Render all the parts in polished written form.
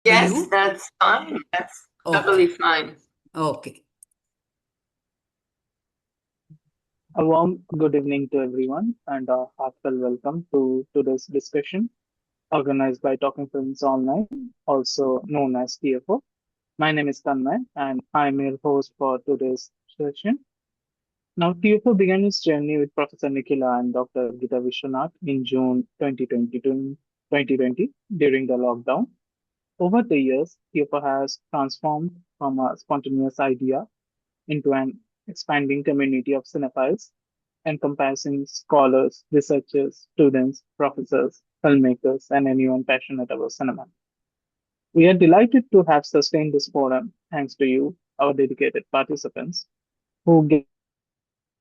For Yes, you? that's fine. That's totally Okay. fine. Okay. A warm good evening to everyone and a heartfelt welcome to today's discussion organized by Talking Films Online, also known as TFO. My name is Tanmay and I'm your host for today's session. Now, TFO began its journey with Professor Nikhila and Dr. Gita Vishwanath in June 2020 during the lockdown. Over the years, TFO has transformed from a spontaneous idea into an expanding community of cinephiles encompassing scholars, researchers, students, professors, filmmakers, and anyone passionate about cinema. We are delighted to have sustained this forum thanks to you, our dedicated participants, who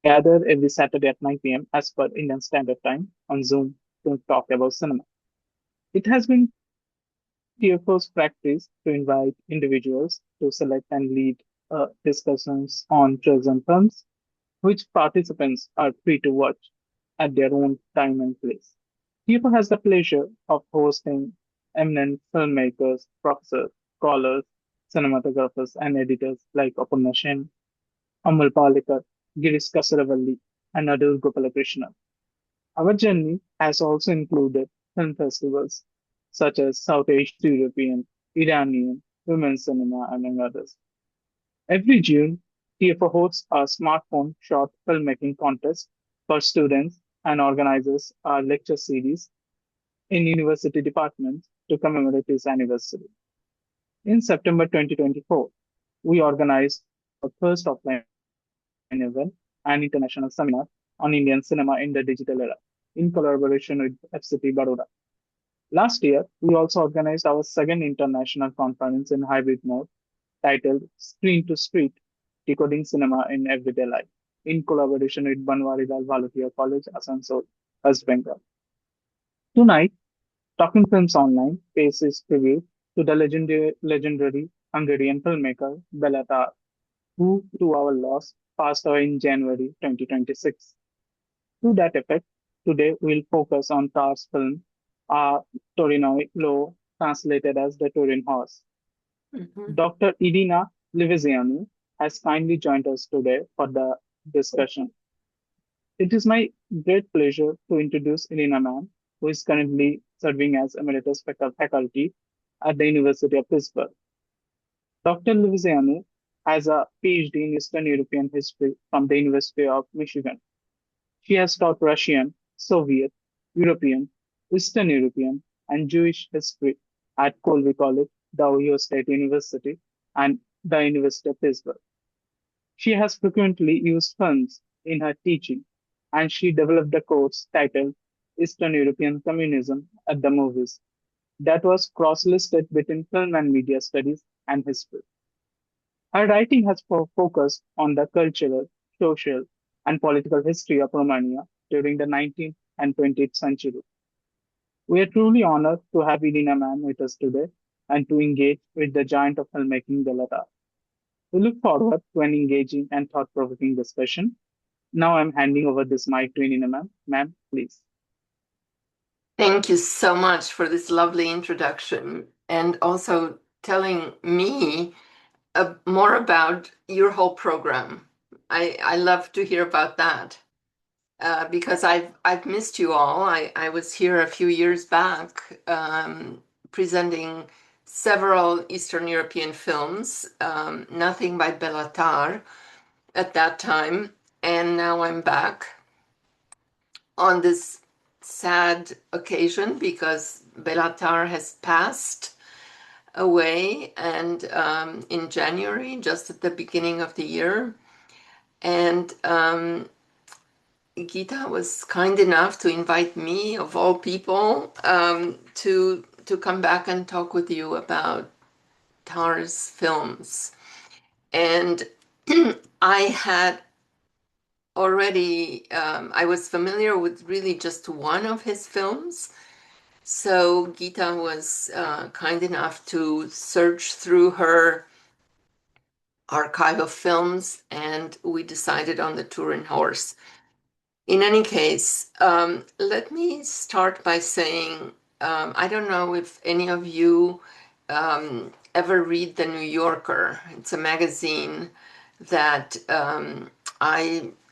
gather every Saturday at 9 p.m. as per Indian Standard Time on Zoom to talk about cinema. It has been TFO's practice to invite individuals to select and lead discussions on chosen films, which participants are free to watch at their own time and place. TFO has the pleasure of hosting eminent filmmakers, professors, scholars, cinematographers, and editors like Aparna Sen, Amal Palekar, Girish Kasaravalli, and Adur Gopalakrishnan. Our journey has also included film festivals such as South East European, Iranian, Women's Cinema, among others. Every June, TFO hosts a smartphone short filmmaking contest for students and organizes a lecture series in university departments to commemorate its anniversary. In September 2024, we organized our first offline event, an international seminar on Indian cinema in the digital era, in collaboration with FCT Baroda. Last year, we also organized our second international conference in hybrid mode titled Screen to Street Decoding Cinema in Everyday Life, in collaboration with Banwarilal Bhalotia College, Asansol, West Bengal. Tonight, Talking Films Online pays its tribute to the legendary Hungarian filmmaker Béla Tarr, who, to our loss, passed away in January 2026. To that effect, today we'll focus on Tarr's film, Torinói, translated as the Turin Horse. Mhm. Dr. Irina Livezeanu has kindly joined us today for the discussion. It is my great pleasure to introduce Irina Ma'am, who is currently serving as Emeritus Faculty at the University of Pittsburgh. Dr. Livezeanu has a PhD in Eastern European history from the University of Michigan. She has taught Russian, Soviet, European, Eastern European, and Jewish history at Colby College, the Ohio State University, and the University of Pittsburgh. She has frequently used films in her teaching, and she developed a course titled Eastern European Communism at the Movies that was cross-listed between film and media studies and history. Her writing has focused on the cultural, social, and political history of Romania during the 19th and 20th century. We are truly honored to have Irina Mann with us today and to engage with the giant of filmmaking, Béla Tarr. We look forward to an engaging and thought-provoking discussion. Now I'm handing over this mic to Irina Ma'am. Ma'am, please. Thank you so much for this lovely introduction and also telling me more about your whole program. I love to hear about that because I've missed you all. I was here a few years back presenting several Eastern European films, nothing by Béla Tarr at that time, and now I'm back on this sad occasion because Béla Tarr has passed away and in January, just at the beginning of the year. And Gita was kind enough to invite me, of all people, to come back and talk with you about Tarr's films. And I had already, I was familiar with really just one of his films. So Gita was kind enough to search through her archive of films, and we decided on the Turin Horse. In any case, let me start by saying I don't know if any of you ever read The New Yorker. It's a magazine that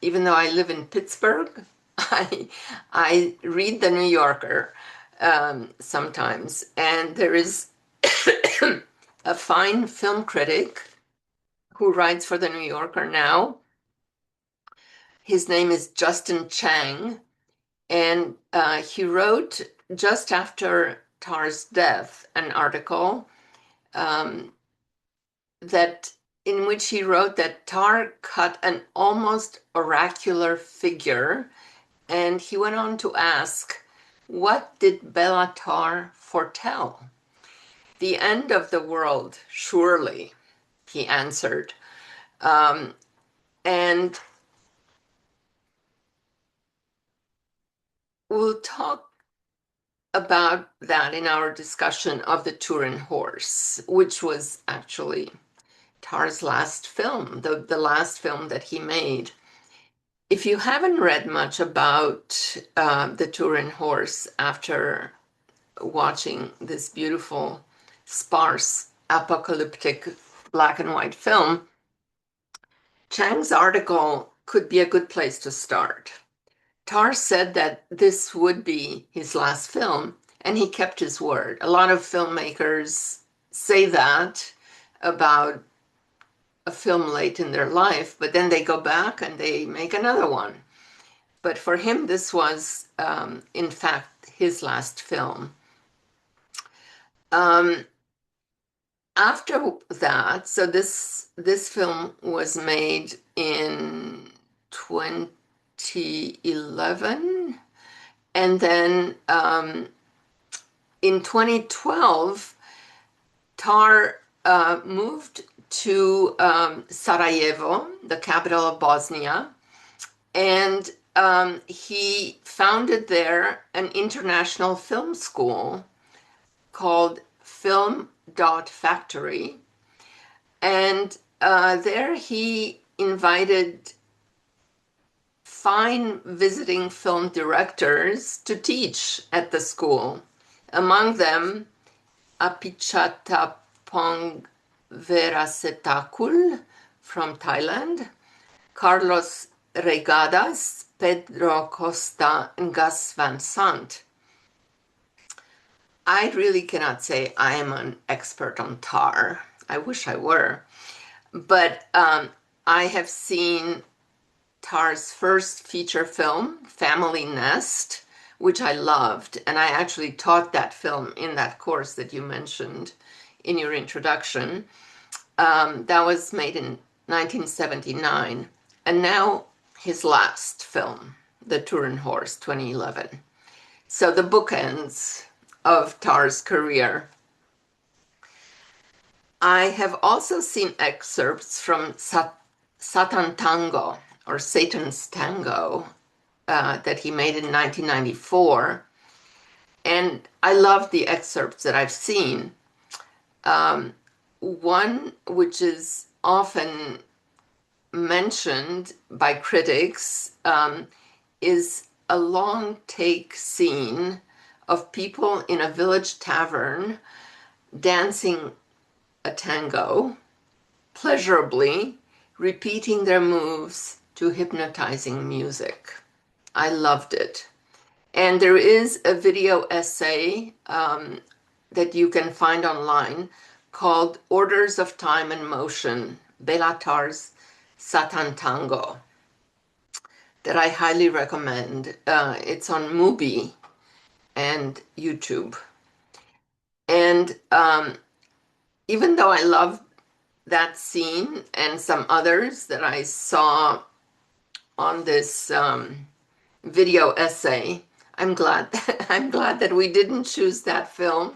even though I live in Pittsburgh, I, I read The New Yorker sometimes. And there is a fine film critic who writes for The New Yorker now. His name is Justin Chang, and he wrote just after Tarr's death an article um, that in which he wrote that Tarr cut an almost oracular figure, and he went on to ask, "What did Béla Tarr foretell?" "The end of the world, surely," he answered. Um, and we'll talk about that in our discussion of the Turin Horse, which was actually Tarr's last film, the last film that he made. If you haven't read much about the Turin Horse after watching this beautiful, sparse, apocalyptic black and white film, Chang's article could be a good place to start. Tarr said that this would be his last film, and he kept his word. A lot of filmmakers say that about a film late in their life, but then they go back and they make another one. But for him, this was, in fact, his last film. Um, After that, so this film was made in 2011, and then in 2012, Tarr moved to Sarajevo, the capital of Bosnia, and he founded there an international film school called Film Factory. And there he invited fine visiting film directors to teach at the school. Among them, Apichatapong Verasetakul from Thailand, Carlos Regadas, Pedro Costa, and Gus Van Sant. I really cannot say I am an expert on Tarr. I wish I were. But I have seen Tarr's first feature film, Family Nest, which I loved. And I actually taught that film in that course that you mentioned in your introduction. That was made in 1979. And now his last film, The Turin Horse, 2011. So the bookends of Tarr's career. I have also seen excerpts from Satan Tango, or Satan's Tango, that he made in 1994. And I love the excerpts that I've seen. One which is often mentioned by critics is a long take scene of people in a village tavern dancing a tango, pleasurably repeating their moves to hypnotizing music. I loved it. And there is a video essay that you can find online called Orders of Time and Motion, Béla Tarr's Satan Tango, that I highly recommend. It's on Mubi and YouTube. And even though I love that scene and some others that I saw on this video essay, I'm glad that we didn't choose that film,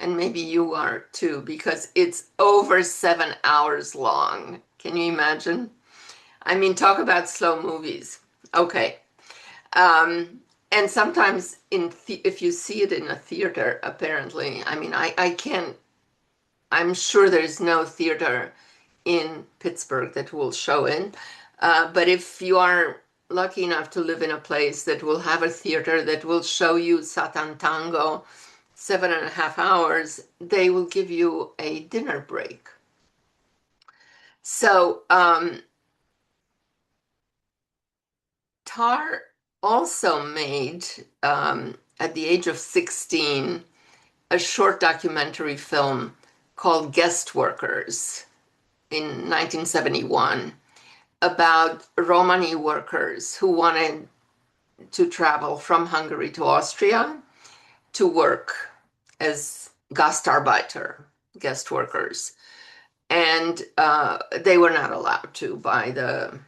and maybe you are too, because it's over 7 hours long. Can you imagine? I mean, talk about slow movies. Okay. And sometimes if you see it in a theater, apparently, I mean, I can't, I'm sure there's no theater in Pittsburgh that will show it. But if you are lucky enough to live in a place that will have a theater that will show you Satan Tango, 7.5 hours, they will give you a dinner break. So Tarr also made, at the age of 16, a short documentary film called Guest Workers in 1971 about Romani workers who wanted to travel from Hungary to Austria to work as Gastarbeiter, guest workers. And they were not allowed to by the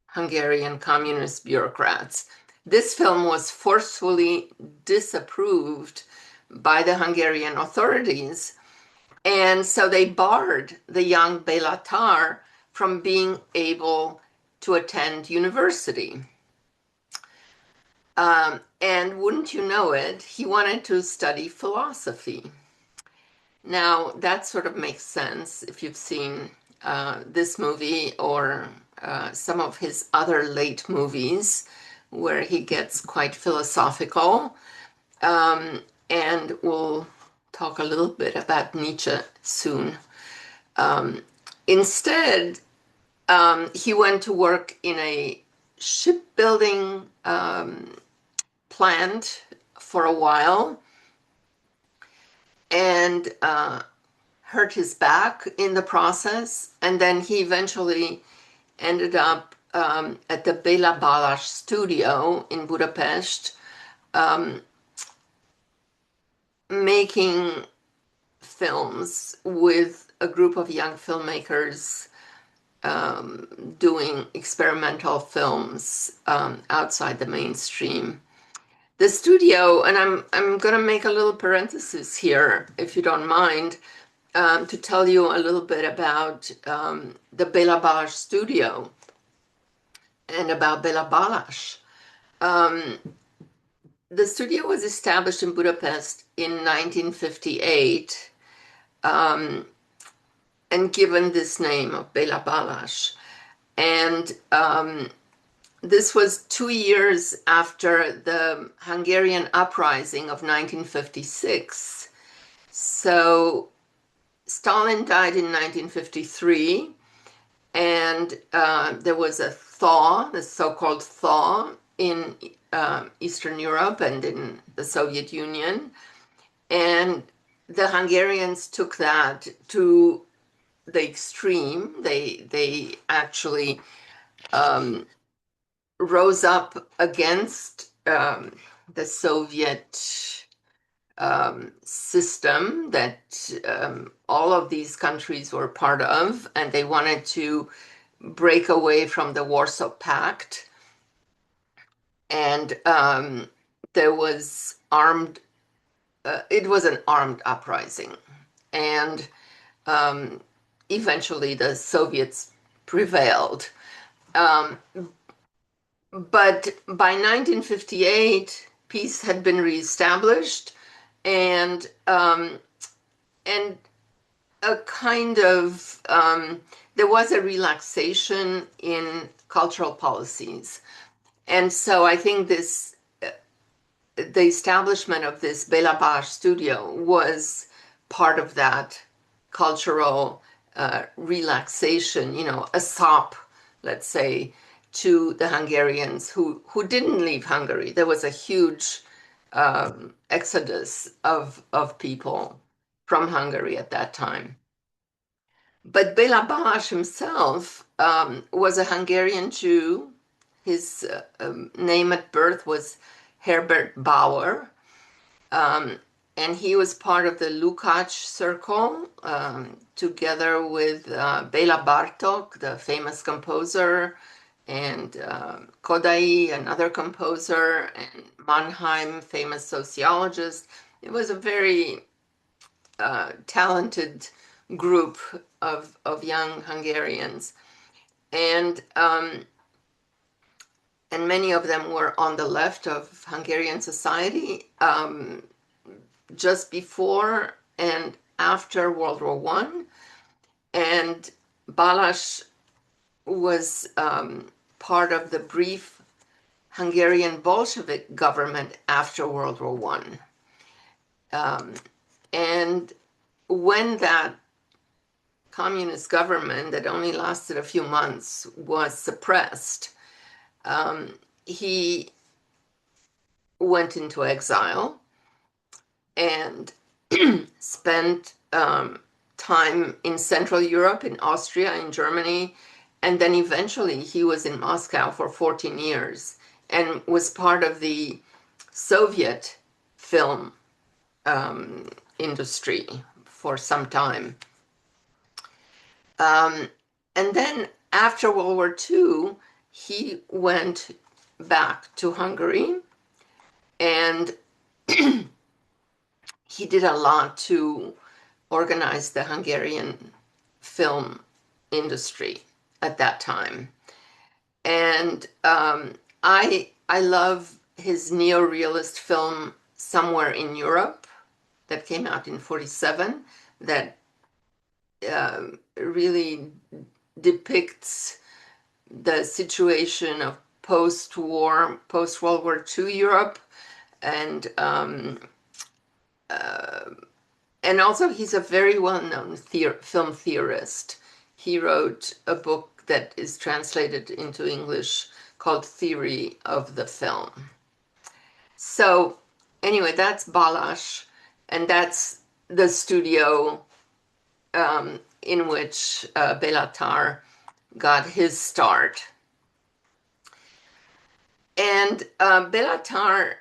Hungarian communist bureaucrats. This film was forcefully disapproved by the Hungarian authorities, and so they barred the young Béla Tarr from being able to attend university. And wouldn't you know it, he wanted to study philosophy. Now, that sort of makes sense if you've seen this movie or some of his other late movies where he gets quite philosophical. And we'll talk a little bit about Nietzsche soon. Instead, he went to work in a shipbuilding plant for a while and hurt his back in the process. And then he eventually ended up at the Béla Balázs studio in Budapest, making films with a group of young filmmakers, doing experimental films outside the mainstream. The studio, and I'm going to make a little parenthesis here, if you don't mind, to tell you a little bit about the Béla Balázs studio and about Béla Balázs. The studio was established in Budapest in 1958 and given this name of Béla Balázs. And this was 2 years after the Hungarian uprising of 1956. So Stalin died in 1953, and there was a thaw, the so-called thaw, in Eastern Europe and in the Soviet Union. And the Hungarians took that to the extreme. They actually rose up against the Soviet system that all of these countries were part of, and they wanted to break away from the Warsaw Pact. And there was it was an armed uprising. And eventually the Soviets prevailed. But by 1958, peace had been reestablished, and and a kind of there was a relaxation in cultural policies, and so I think this the establishment of this Béla Balázs studio was part of that cultural relaxation, a sop, let's say, to the Hungarians who didn't leave Hungary. There was a huge exodus of people from Hungary at that time. But Béla Balázs himself was a Hungarian Jew. His name at birth was Herbert Bauer, and he was part of the Lukács circle, together with Béla Bartók, the famous composer, and Kodai, another composer, and Mannheim, famous sociologist. It was a very talented group of young Hungarians. And many of them were on the left of Hungarian society, just before and after World War One. And Balázs was part of the brief Hungarian Bolshevik government after World War One. Um, and when that communist government that only lasted a few months was suppressed, he went into exile and spent time in Central Europe, in Austria, in Germany, and then eventually he was in Moscow for 14 years and was part of the Soviet film um, industry for some time. Um, and then after World War II, he went back to Hungary and he did a lot to organize the Hungarian film industry at that time. And I love his neo-realist film Somewhere in Europe that came out in 47 that really depicts the situation of post-war, post-World War II Europe, and and also he's a very well-known film theorist. He wrote a book that is translated into English called Theory of the Film. So anyway, that's Balash, and that's the studio in which Béla Tarr got his start. And Béla Tarr,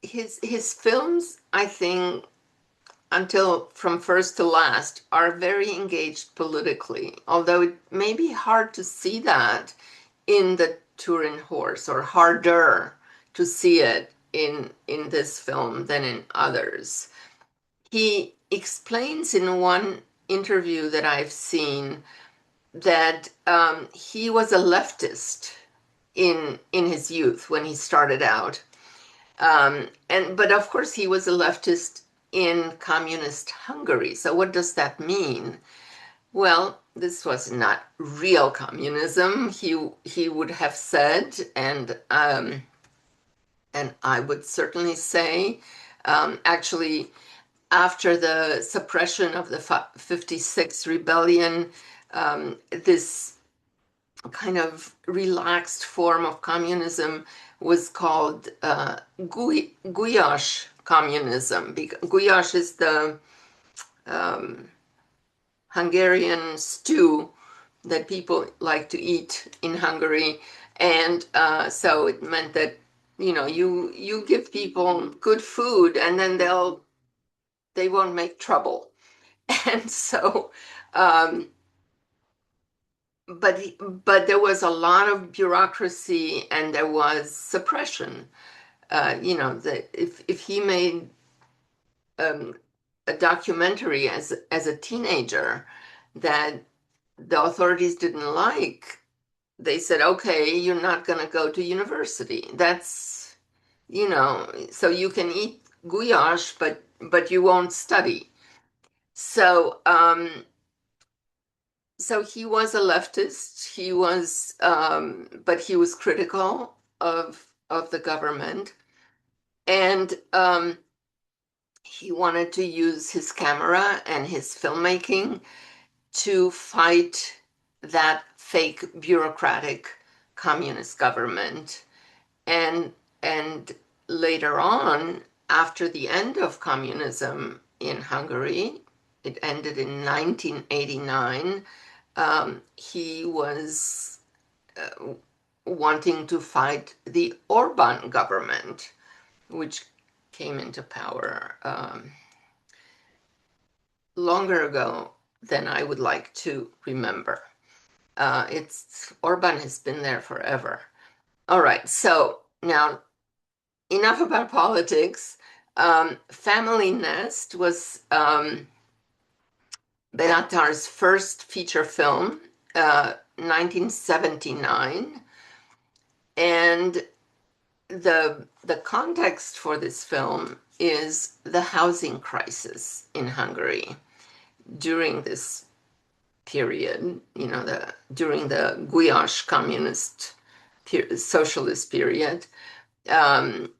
his films, I think, until from first to last, are very engaged politically, although it may be hard to see that in the Turin Horse, or harder to see it in this film than in others. He explains in one interview that I've seen that he was a leftist in his youth when he started out. And but of course he was a leftist in communist Hungary. So what does that mean? Well, this was not real communism, he would have said, and I would certainly say, actually, after the suppression of the 56 rebellion, this kind of relaxed form of communism was called Gulyás communism. Gulyás is the um, Hungarian stew that people like to eat in Hungary, and so it meant that you give people good food, and then they won't make trouble, and so. Um, but but there was a lot of bureaucracy and there was suppression. If he made um, a documentary as a teenager that the authorities didn't like, they said, "Okay, you're not going to go to university. That's so you can eat goulash, but you won't study." So so he was a leftist. He was, but he was critical of the government, and he wanted to use his camera and his filmmaking to fight that fake bureaucratic communist government. And and later on, after the end of communism in Hungary, it ended in 1989. He was wanting to fight the Orban government, which came into power longer ago than I would like to remember. It's Orban has been there forever. All right, so now enough about politics. Family Nest was Béla Tarr's first feature film, 1979, and the context for this film is the housing crisis in Hungary during this period, during the Gulyás communist socialist period. Um,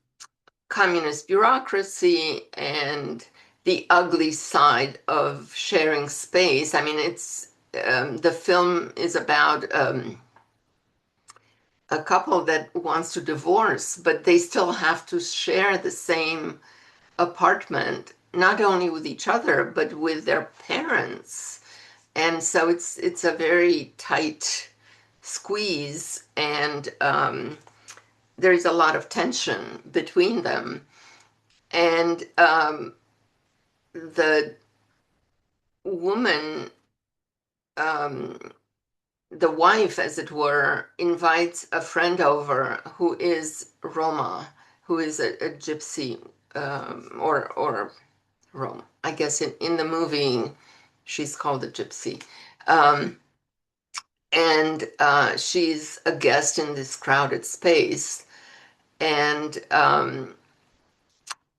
communist bureaucracy and the ugly side of sharing space. I mean, it's the film is about a couple that wants to divorce, but they still have to share the same apartment, not only with each other, but with their parents. And so it's a very tight squeeze, and there's a lot of tension between them. And the woman, um, the wife, as it were, invites a friend over who is Roma, who is a gypsy, or Rome. I guess in the movie, she's called a gypsy. Um, and she's a guest in this crowded space. And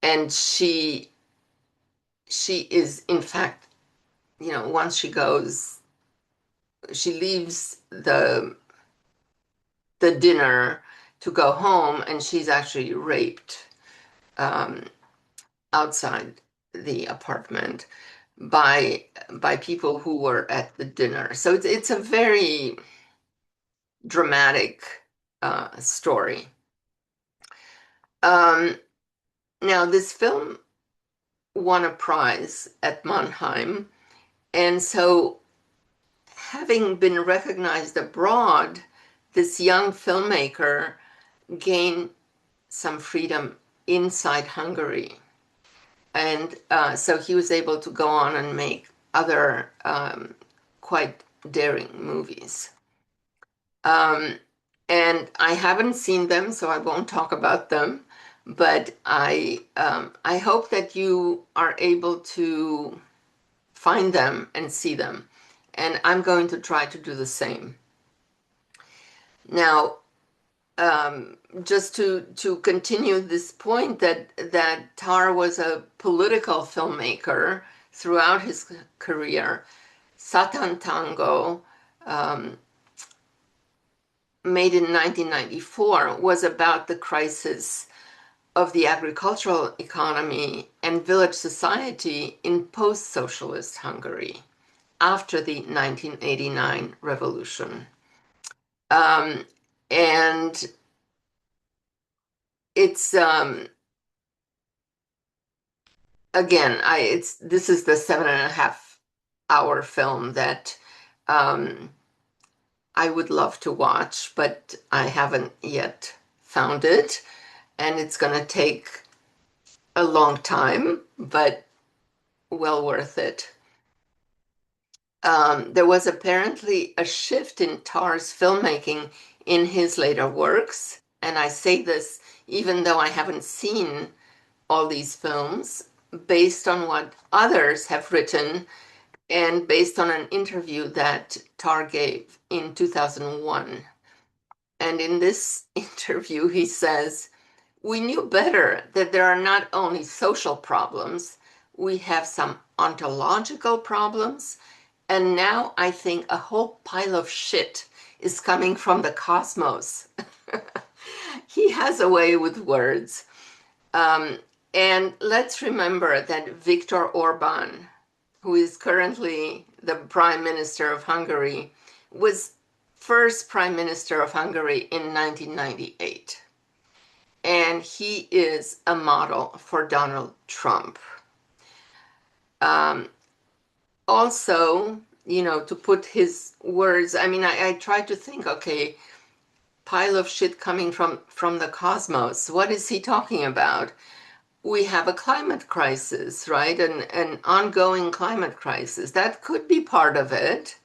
and she is, in fact, once she goes, she leaves the dinner to go home, and she's actually raped um, outside the apartment by people who were at the dinner. So it's a very dramatic story. Um, Now, this film won a prize at Mannheim, and so having been recognized abroad, this young filmmaker gained some freedom inside Hungary. And so he was able to go on and make other quite daring movies. Um, and I haven't seen them, so I won't talk about them. But I hope that you are able to find them and see them. And I'm going to try to do the same. Now, just to continue this point that Tarr was a political filmmaker throughout his career. Satan Tango, um, made in 1994, was about the crisis of the agricultural economy and village society in post-socialist Hungary after the 1989 revolution. Um, and it's again, I it's this is the 7.5 hour film that um, I would love to watch, but I haven't yet found it, and it's going to take a long time, but well worth it. There was apparently a shift in Tarr's filmmaking in his later works, and I say this even though I haven't seen all these films, based on what others have written and based on an interview that Tarr gave in 2001. And in this interview, he says, "We knew better that there are not only social problems, we have some ontological problems. And now I think a whole pile of shit is coming from the cosmos." He has a way with words. Um, and let's remember that Viktor Orban, who is currently the Prime Minister of Hungary, was first Prime Minister of Hungary in 1998. And he is a model for Donald Trump. Um, Also, to put his words, I mean, I try to think, okay, pile of shit coming from the cosmos. What is he talking about? We have a climate crisis, right? An ongoing climate crisis. That could be part of it.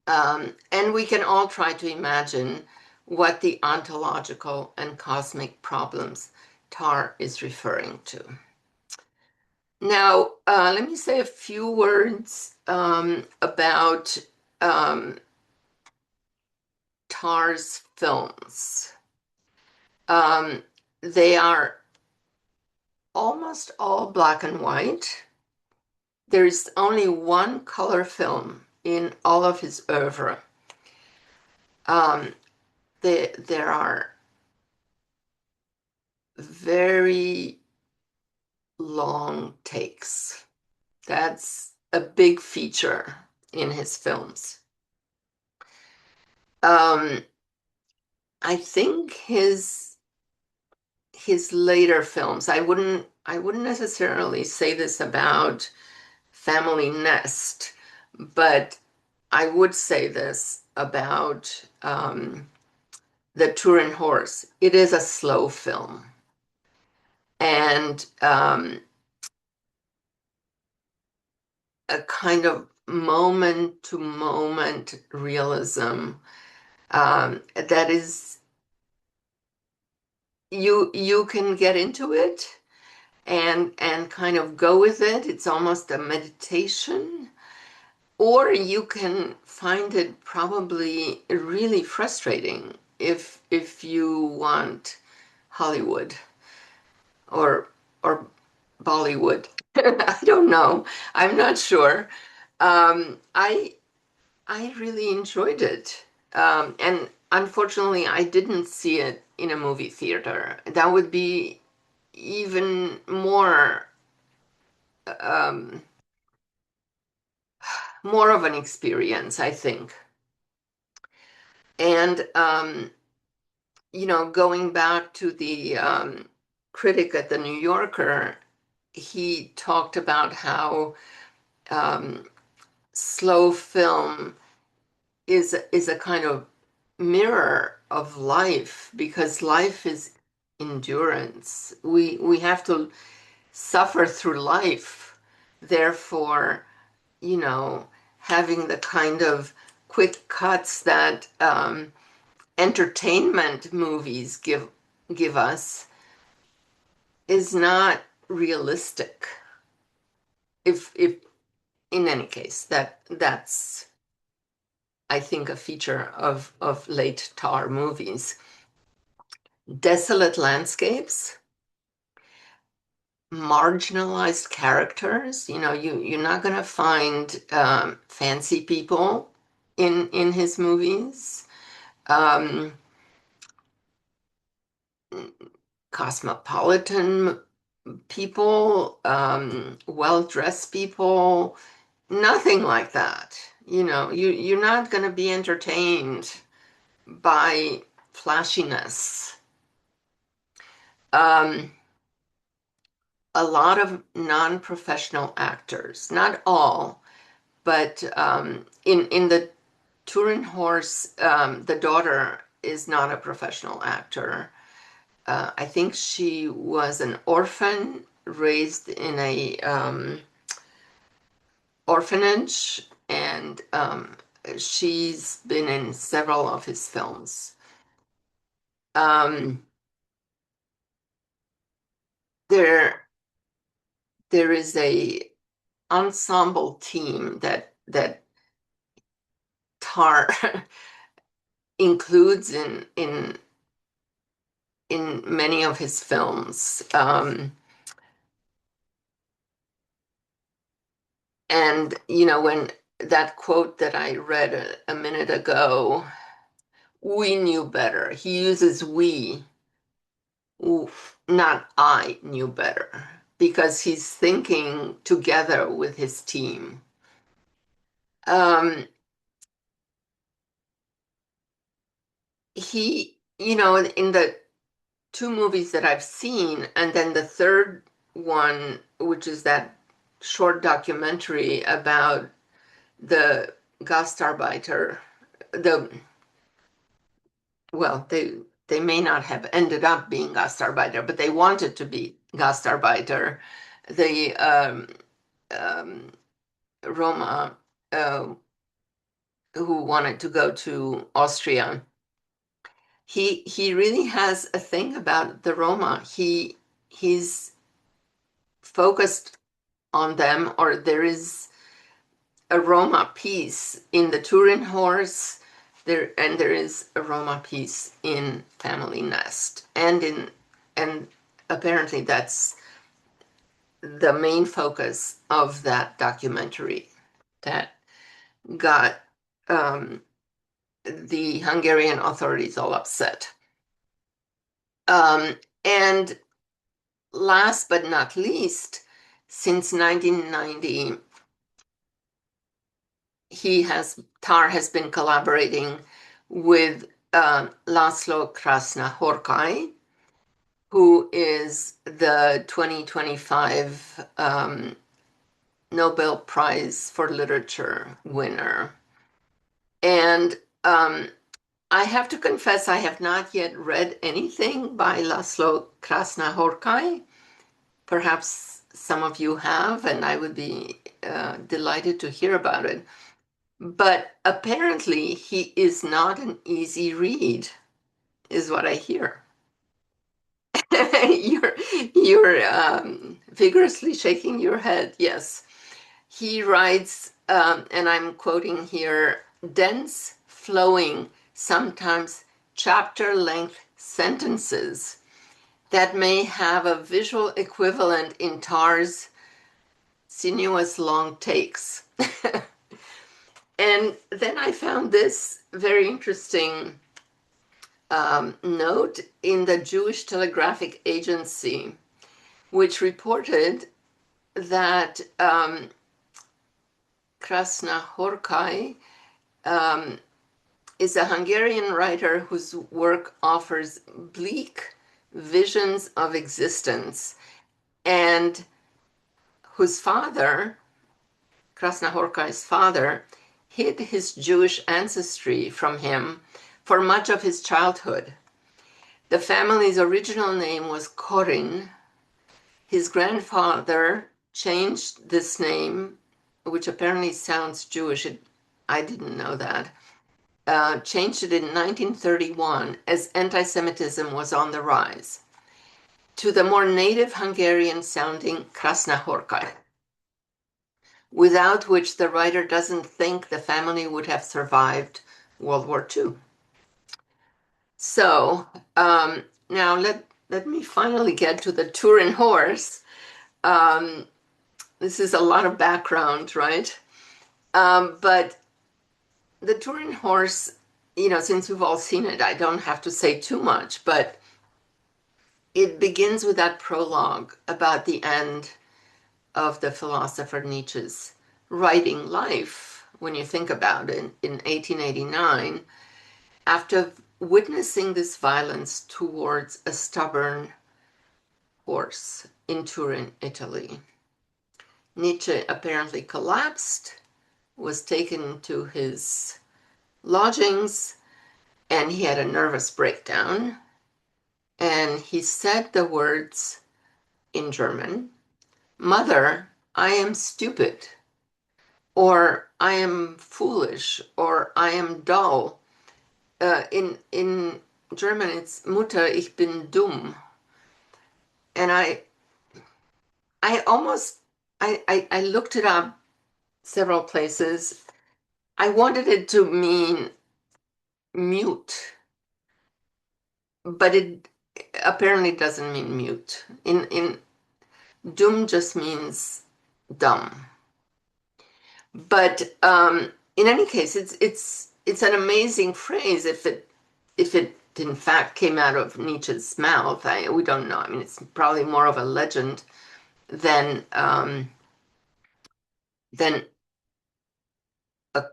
And we can all try to imagine what the ontological and cosmic problems Tarr is referring to. Now, let me say a few words about um, Tarr's films. Um, they are almost all black and white. There's only one color film in all of his oeuvre. Um, there are very long takes. That's a big feature in his films. Um, I think his later films, I wouldn't necessarily say this about Family Nest, but I would say this about the Turin Horse. It is a slow film, and a kind of moment to moment realism that is you can get into it and kind of go with it. It's almost a meditation, or you can find it probably really frustrating if you want Hollywood or or Bollywood. I don't know. I'm not sure. I really enjoyed it. And unfortunately, I didn't see it in a movie theater. That would be even um, more of an experience, I think. And going back to the critic at the New Yorker, he talked about how um, slow film is a kind of mirror of life because life is endurance. We have to suffer through life. Therefore, you know, having the kind of quick cuts that entertainment movies give us is not realistic. If in any case, that's I think a feature of late Tar movies. Desolate landscapes, marginalized characters. You're not going to find fancy people in his movies. Um, Cosmopolitan people, well-dressed people, nothing like that. You're not going to be entertained by flashiness. Um, a lot of non-professional actors, not all, but in the Turin Horse, the daughter is not a professional actor. I think she was an orphan raised in a orphanage, and she's been in several of his films. Um, there, there is a ensemble team that Tar includes in many of his films. And when that quote that I read a minute ago, we knew better. He uses we, oof, not I knew better, because he's thinking together with his team. Um, in the two movies that I've seen, and then the third one, which is that short documentary about the Gastarbeiter, the well, they may not have ended up being Gastarbeiter, but they wanted to be Gastarbeiter. The um, Roma who wanted to go to Austria. He really has a thing about the Roma. He's focused on them, or there is a Roma piece in the Turin Horse, there is a Roma piece in Family Nest, and apparently that's the main focus of that documentary that got um, the Hungarian authorities all upset. Um, and last but not least, since 1990, Tarr has been collaborating with Laszlo Krasznahorkai, who is the 2025 Nobel Prize for Literature winner. And I have to confess, I have not yet read anything by Laszlo Krasznahorkai. Perhaps some of you have, and I would be delighted to hear about it. But apparently, he is not an easy read, is what I hear. You're vigorously shaking your head. Yes, he writes, and I'm quoting here, dense, flowing, sometimes chapter-length sentences that may have a visual equivalent in Tarr's sinuous long takes. And then I found this very interesting note in the Jewish Telegraphic Agency, which reported that Krasznahorkai is a Hungarian writer whose work offers bleak visions of existence and whose father, Krasznahorkai's father, hid his Jewish ancestry from him for much of his childhood. The family's original name was Korin. His grandfather changed this name, which apparently sounds Jewish. I didn't know that. Changed it in 1931 as anti-Semitism was on the rise to the more native Hungarian sounding Krasznahorkai, without which the writer doesn't think the family would have survived World War II. So now let me finally get to the Turin Horse. Um, this is a lot of background, right? But the Turin Horse, since we've all seen it, I don't have to say too much, but it begins with that prologue about the end of the philosopher Nietzsche's writing life, when you think about it, in 1889, after witnessing this violence towards a stubborn horse in Turin, Italy. Nietzsche apparently collapsed, was taken to his lodgings, and he had a nervous breakdown. And he said the words in German, "Mother, I am stupid," or "I am foolish," or "I am dull." In German, it's "Mutter, ich bin dumm." And I almost, I looked it up several places. I wanted it to mean mute, but it apparently doesn't mean mute. In dumm just means dumb. But in any case, it's an amazing phrase if it in fact came out of Nietzsche's mouth. We don't know. I mean, it's probably more of a legend than than a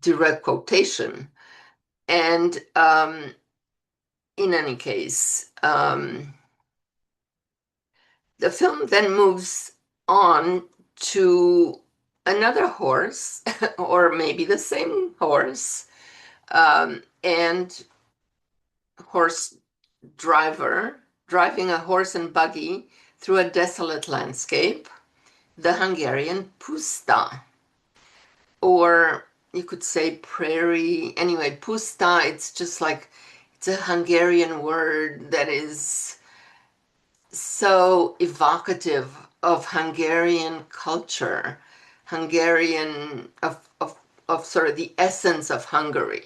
direct quotation. And in any case, the film then moves on to another horse, or maybe the same horse, and horse driver driving a horse and buggy through a desolate landscape, the Hungarian puszta, or you could say prairie. Anyway, puszta, it's just like, it's a Hungarian word that is so evocative of Hungarian culture, Hungarian, of sort of the essence of Hungary.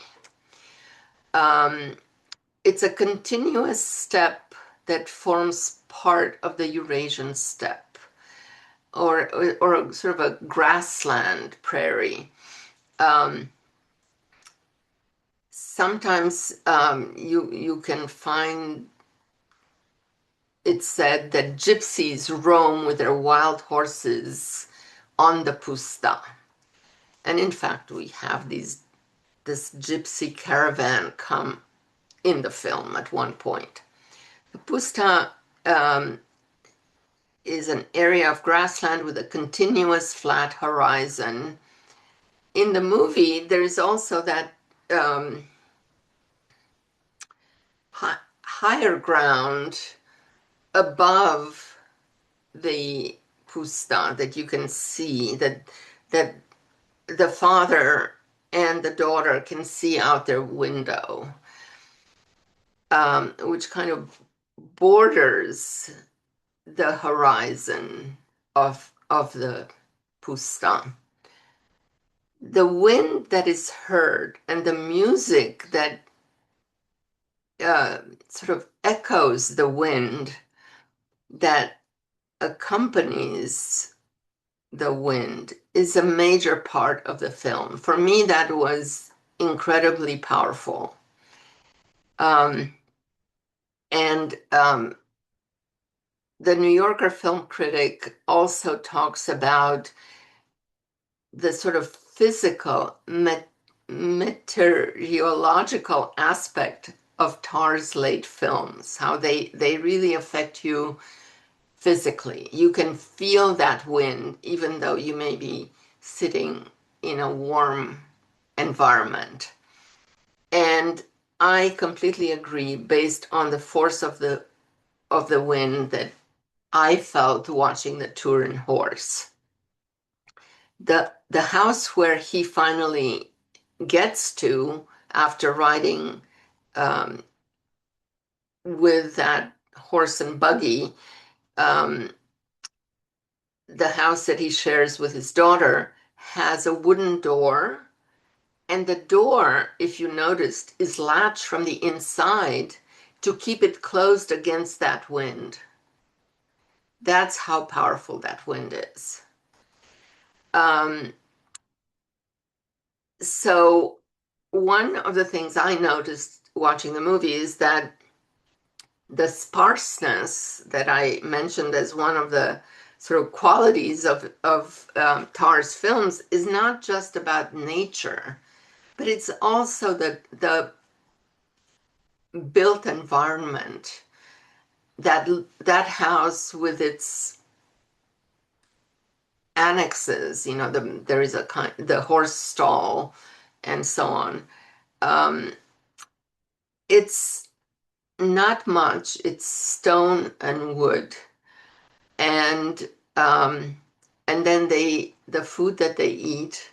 It's a continuous steppe that forms part of the Eurasian steppe, or sort of a grassland prairie. Sometimes you can find it's said that gypsies roam with their wild horses on the pusta. And in fact, we have this gypsy caravan come in the film at one point. The pusta um, is an area of grassland with a continuous flat horizon. In the movie, there is also that um, higher ground above the pusta that you can see, that the father and the daughter can see out their window, which kind of borders the horizon of the pusta. The wind that is heard and the music that sort of echoes the wind that accompanies the wind is a major part of the film. For me, that was incredibly powerful. Um, and the New Yorker film critic also talks about the sort of physical, meteorological aspect of Tarr's late films, how they really affect you physically. You can feel that wind, even though you may be sitting in a warm environment. And I completely agree based on the force of the wind that I felt watching the Turin Horse. The house where he finally gets to after riding um, with that horse and buggy, um, the house that he shares with his daughter has a wooden door, and the door, if you noticed, is latched from the inside to keep it closed against that wind. That's how powerful that wind is. Um, so, one of the things I noticed watching the movie is that the sparseness that I mentioned as one of the sort of qualities of Tarr's films is not just about nature, but it's also the built environment, that house with its annexes. There is the horse stall and so on. Um, it's not much. It's stone and wood, and um, and then the food that they eat,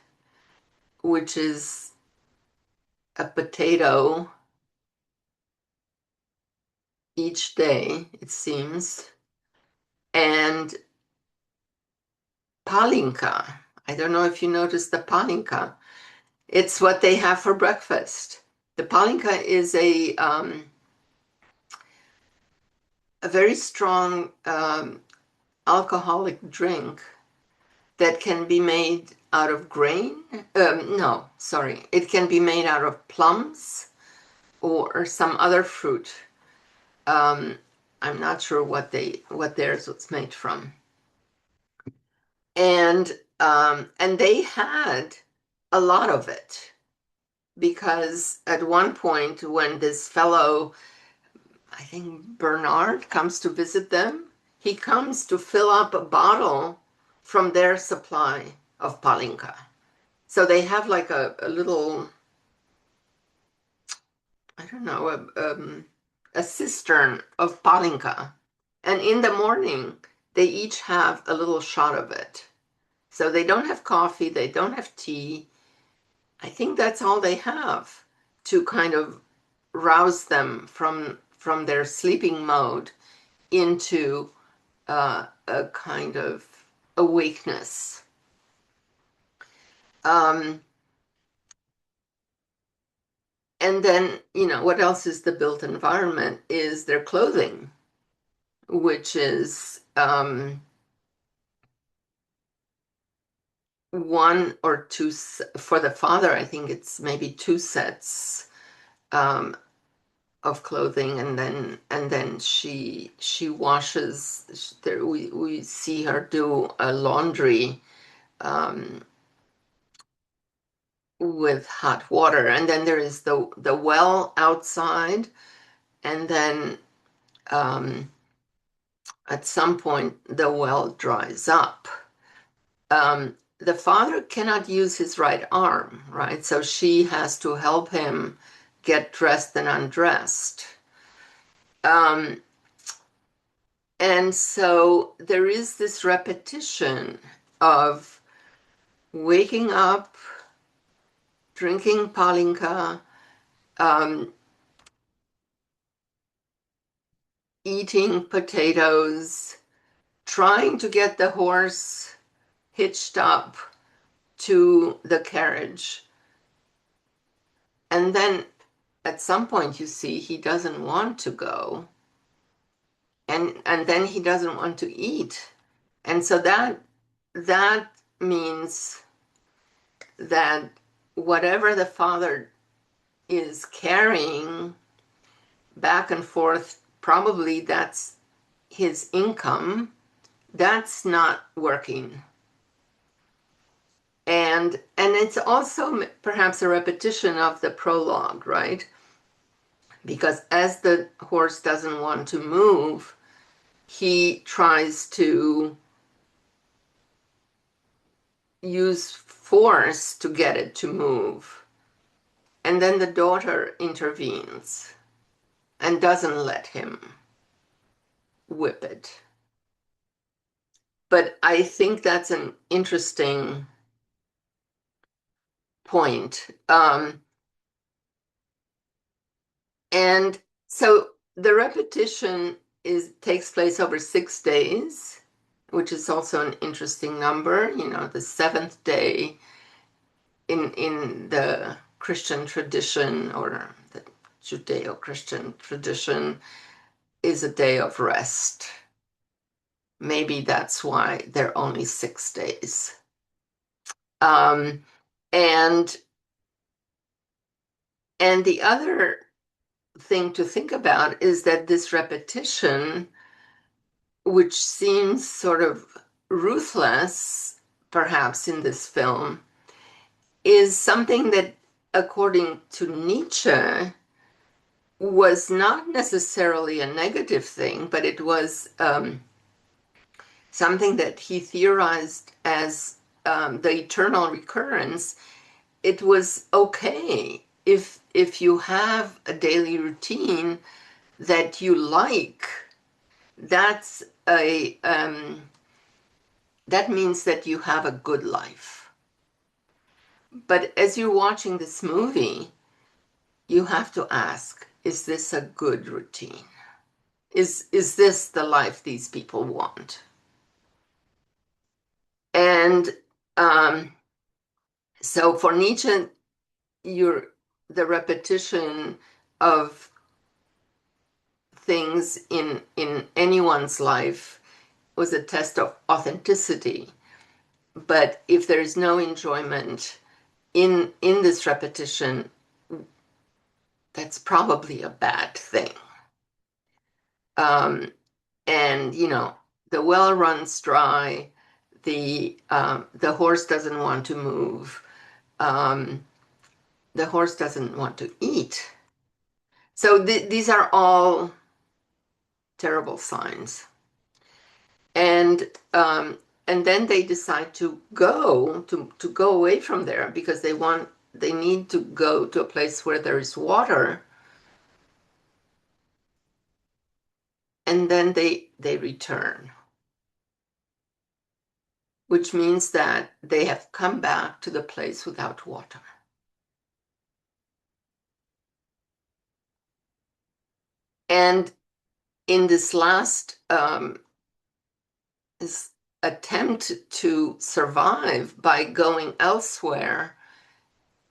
which is a potato each day, it seems, and palinka. I don't know if you noticed the palinka. It's what they have for breakfast. The palinka is a very strong alcoholic drink that can be made out of grain. No, sorry. It can be made out of plums or some other fruit. Um, I'm not sure what theirs was made from. And they had a lot of it because at one point when this fellow, I think Bernard, comes to visit them, he comes to fill up a bottle from their supply of palinka. So they have like a little, I don't know, a cistern of palinka. And in the morning, they each have a little shot of it. So they don't have coffee, they don't have tea. I think that's all they have to kind of rouse them from their sleeping mode into a kind of awakeness. Um, and then, what else is the built environment is their clothing, which is one or two, for the father, I think it's maybe two sets, um, of clothing, and then she washes. There we see her do a laundry um, with hot water, and then there is the well outside, and then at some point the well dries up. The father cannot use his right arm, right? So she has to help him get dressed and undressed. Um, and so there is this repetition of waking up, drinking palinka, um, eating potatoes, trying to get the horse hitched up to the carriage. And then at some point, you see, he doesn't want to go. And then he doesn't want to eat. And so that means that whatever the father is carrying back and forth, probably that's his income, that's not working. And it's also perhaps a repetition of the prologue, right? Because as the horse doesn't want to move, he tries to use force to get it to move. And then the daughter intervenes and doesn't let him whip it. But I think that's an interesting point. And so the repetition takes place over 6 days, which is also an interesting number. You know, the seventh day in the Christian tradition or the Judeo-Christian tradition is a day of rest. Maybe that's why they're only 6 days. Um, and and the other thing to think about is that this repetition, which seems sort of ruthless, perhaps in this film, is something that, according to Nietzsche, was not necessarily a negative thing, but it was something that he theorized as the eternal recurrence. It was okay if you have a daily routine that you like. That's a that means that you have a good life. But as you're watching this movie, you have to ask, is this a good routine? Is this the life these people want? And um, so for Nietzsche, you're the repetition of things in anyone's life was a test of authenticity. But if there is no enjoyment in this repetition, that's probably a bad thing. Um, and you know, the well runs dry. The horse doesn't want to move. Um, the horse doesn't want to eat. So these are all terrible signs. And um, and then they decide to go away from there because they need to go to a place where there is water. And then they return, which means that they have come back to the place without water. And in this attempt to survive by going elsewhere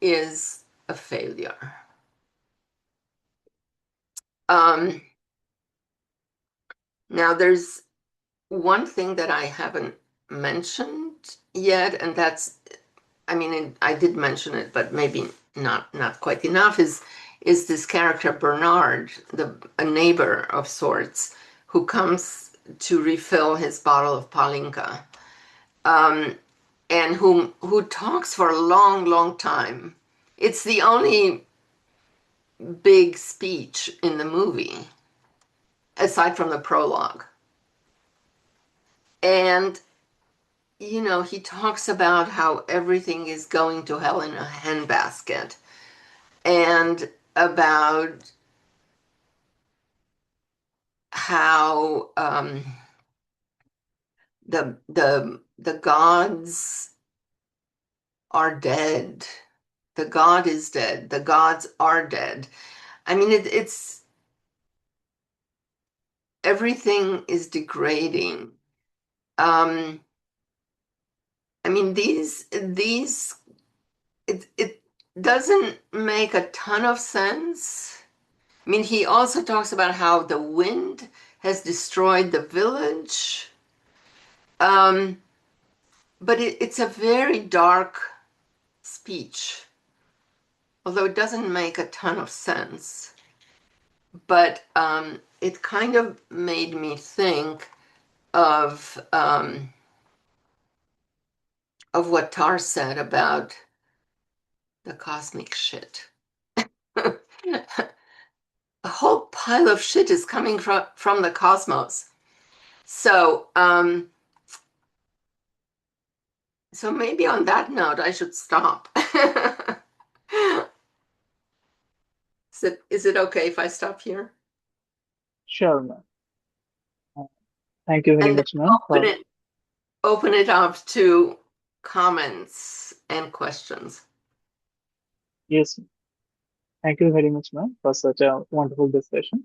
is a failure. Um, Now, there's one thing that I haven't mentioned yet, and that's, I mean, I did mention it, but maybe not quite enough, is this character Bernard, a neighbor of sorts, who comes to refill his bottle of Palinka, um, and who talks for a long, long time. It's the only big speech in the movie, aside from the prologue. And, he talks about how everything is going to hell in a handbasket, and about how the gods are dead. The god is dead. The gods are dead. I mean, it's everything is degrading. Um, I mean, it doesn't make a ton of sense. I mean, he also talks about how the wind has destroyed the village. Um, but it's a very dark speech, although it doesn't make a ton of sense. But it kind of made me think of what Tar said about the cosmic shit. A whole pile of shit is coming from the cosmos. So, so maybe on that note, I should stop. Is it okay if I stop here? Sure, ma'am. Uh, Thank you very And then much, ma'am, open for it open it up to comments and questions. yes, thank you very much, ma'am, for such a wonderful discussion.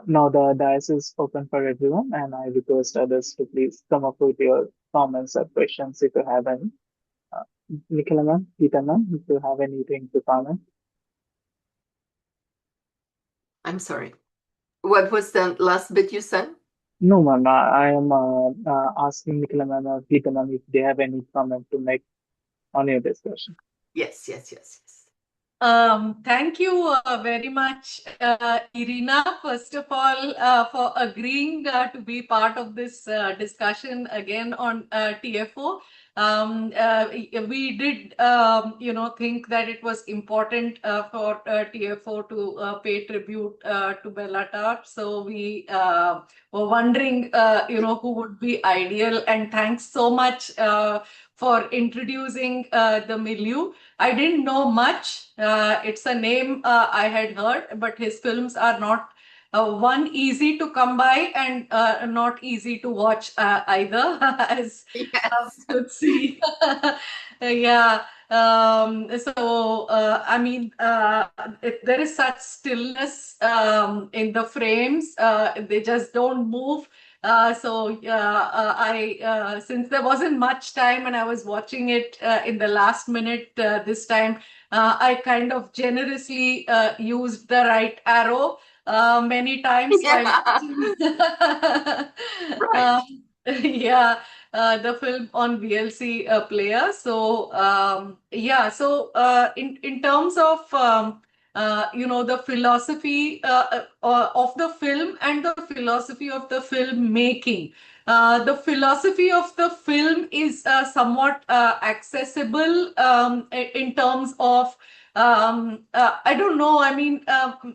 Now the dais is open for everyone, and I request others to please come up with your comments or questions if you have any. Uh, Nicola ma'am, Geeta ma'am, if you have anything to comment. I'm sorry. What was the last bit you said? No, ma'am, I am asking Nicola ma'am or Geeta ma'am if they have any comment to make on your discussion. Yes, yes, yes, yes. Thank you very much, Irina, first of all, for agreeing to be part of this discussion again on TFO. We did, think that it was important for TFO to pay tribute to Béla Tarr. So we were wondering, who would be ideal. And thanks so much for introducing the milieu. I didn't know much. It's a name I had heard, but his films are not one easy to come by and not easy to watch either, as Yes. you could see. Yeah. I mean, there is such stillness in the frames. They just don't move. Since there wasn't much time and I was watching it in the last minute this time, I kind of generously used the right arrow many times while Yeah. watching. Right. um, yeah, the film on VLC player. In terms of the philosophy of the film and the philosophy of the film making. The philosophy of the film is somewhat accessible in terms of I don't know. I mean,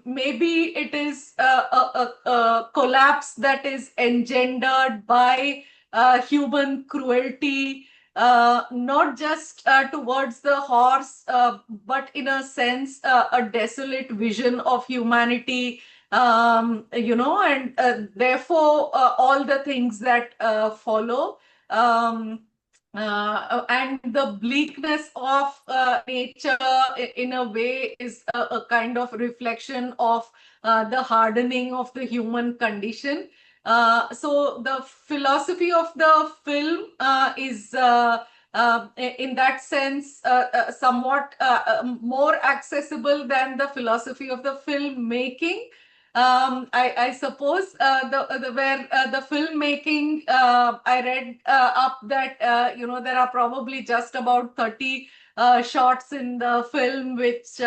maybe it is a collapse that is engendered by human cruelty, not just towards the horse, but in a sense, a desolate vision of humanity, and therefore all the things that follow. Um, and the bleakness of nature, in a way, is a kind of reflection of the hardening of the human condition. So the philosophy of the film is in that sense somewhat more accessible than the philosophy of the filmmaking. I suppose the where the filmmaking, I read up that there are probably just about 30 shots in the film which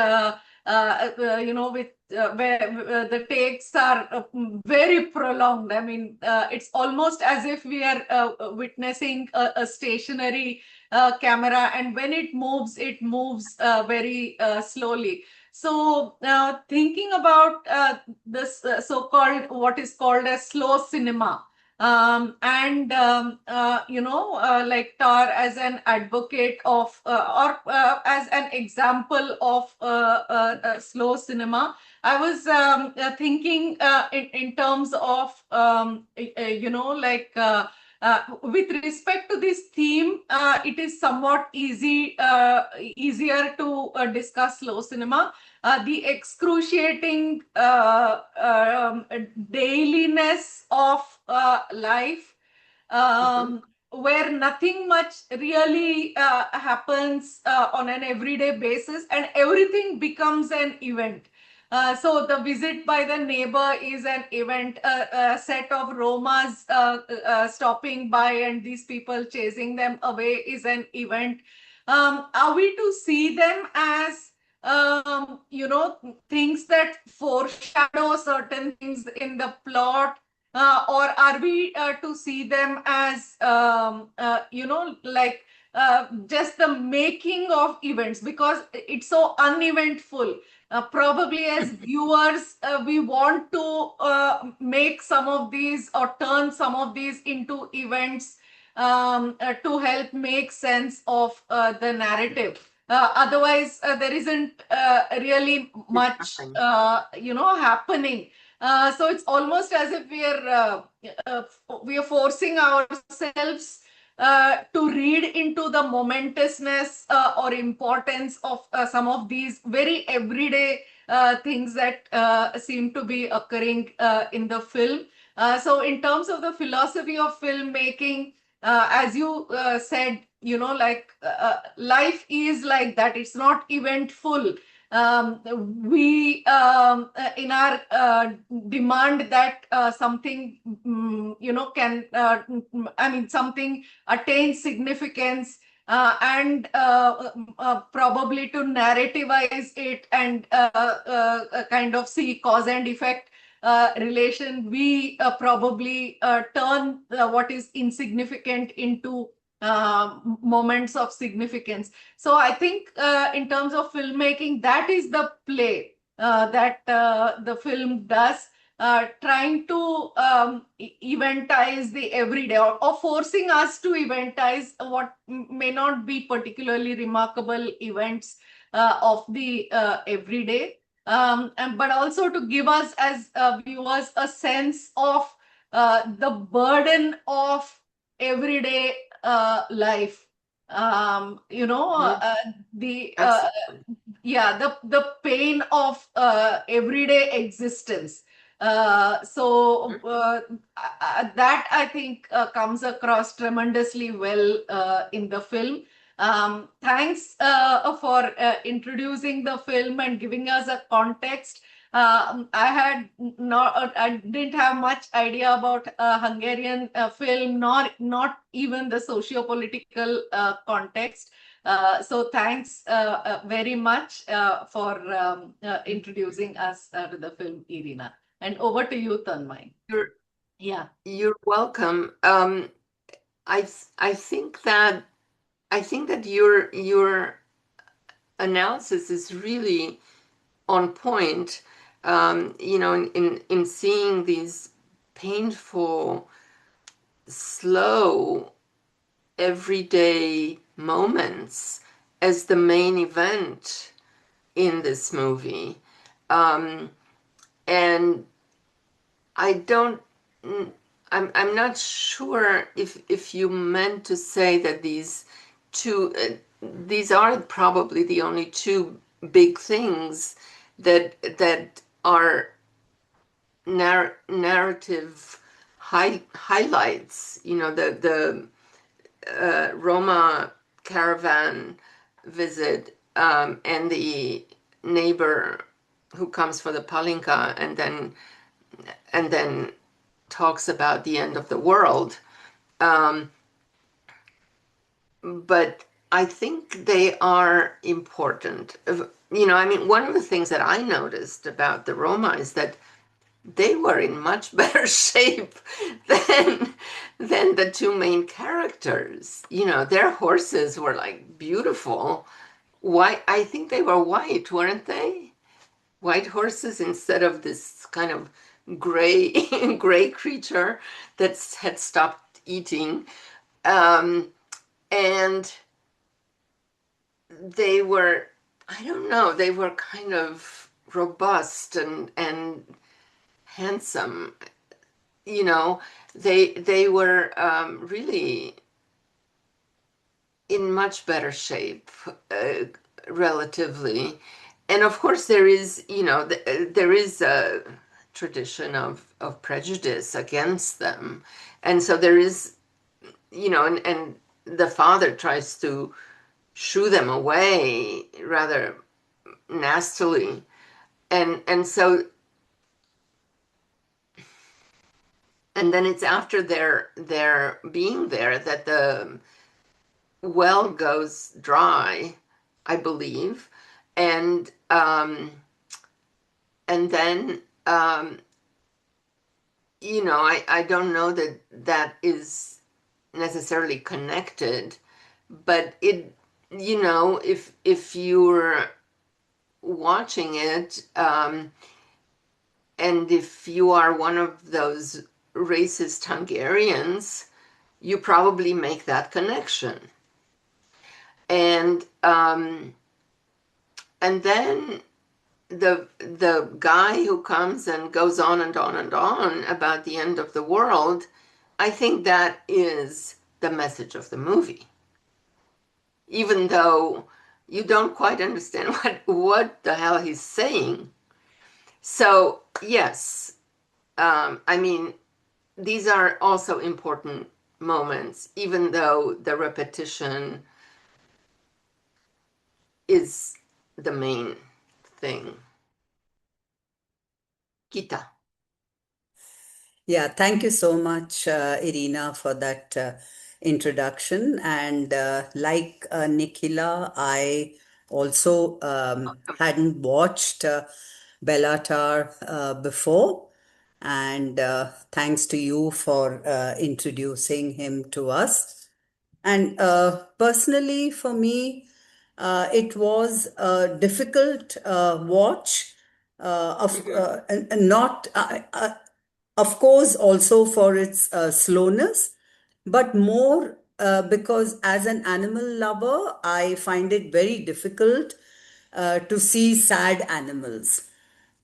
with where the takes are very prolonged. I mean, it's almost as if we are witnessing a stationary camera, and when it moves very slowly. So thinking about this so-called, what is called as slow cinema, like Tarr as an advocate of or as an example of slow cinema, I was thinking in terms of with respect to this theme, it is somewhat easier to discuss slow cinema. The excruciating dailiness of life, where nothing much really happens on an everyday basis, and everything becomes an event. So the visit by the neighbor is an event, a set of Romas stopping by and these people chasing them away is an event. Are we to see them as things that foreshadow certain things in the plot, or are we to see them as just the making of events, because it's so uneventful? Probably as viewers, we want to make some of these or turn some of these into events to help make sense of the narrative. Otherwise, there isn't really much, happening. So it's almost as if we are forcing ourselves to read into the momentousness or importance of some of these very everyday things that seem to be occurring in the film. So in terms of the philosophy of filmmaking, as you said, life is like that. It's not eventful. We in our demand that something can something attains significance, and probably to narrativize it and kind of see cause and effect relation, we probably turn what is insignificant into moments of significance. So I think in terms of filmmaking, that is the play that the film does, trying to eventize the everyday, or forcing us to eventize what may not be particularly remarkable events of the everyday, but also to give us as viewers a sense of the burden of everyday life. The the pain of everyday existence. That I think comes across tremendously well in the film. Thanks for introducing the film and giving us a context. I didn't have much idea about Hungarian film, nor not even the socio-political context. So thanks very much for introducing us to the film, Irina. And over to you, Tanmay. You're welcome. I think that your analysis is really on point. In seeing these painful, slow, everyday moments as the main event in this movie. And I'm not sure if you meant to say that these are probably the only two big things that are narrative highlights. The Roma caravan visit, and the neighbor who comes for the palinka and then talks about the end of the world. But I think they are important. I mean, one of the things that I noticed about the Roma is that they were in much better shape than the two main characters. Their horses were like beautiful. White, I think they were white, weren't they? White horses instead of this kind of gray gray creature that had stopped eating. And they were, I don't know, they were kind of robust and handsome. They were really in much better shape, relatively. And of course, there is a tradition of prejudice against them. And so there is, and the father tries to shoo them away rather nastily. And then it's after their being there that the well goes dry, I believe, and then I don't know that is necessarily connected, but if you're watching it, and if you are one of those racist Hungarians, you probably make that connection. And then the guy who comes and goes on and on and on about the end of the world, I think that is the message of the movie. Even though you don't quite understand what the hell he's saying. So, yes, I mean, these are also important moments, even though the repetition is the main thing. Gita. Yeah, thank you so much, Irina, for that introduction. And like Nikhila, I also hadn't watched Béla Tarr before. And thanks to you for introducing him to us. And personally, for me, it was a difficult watch. And not, of course, also for its slowness, but more because as an animal lover, I find it very difficult to see sad animals,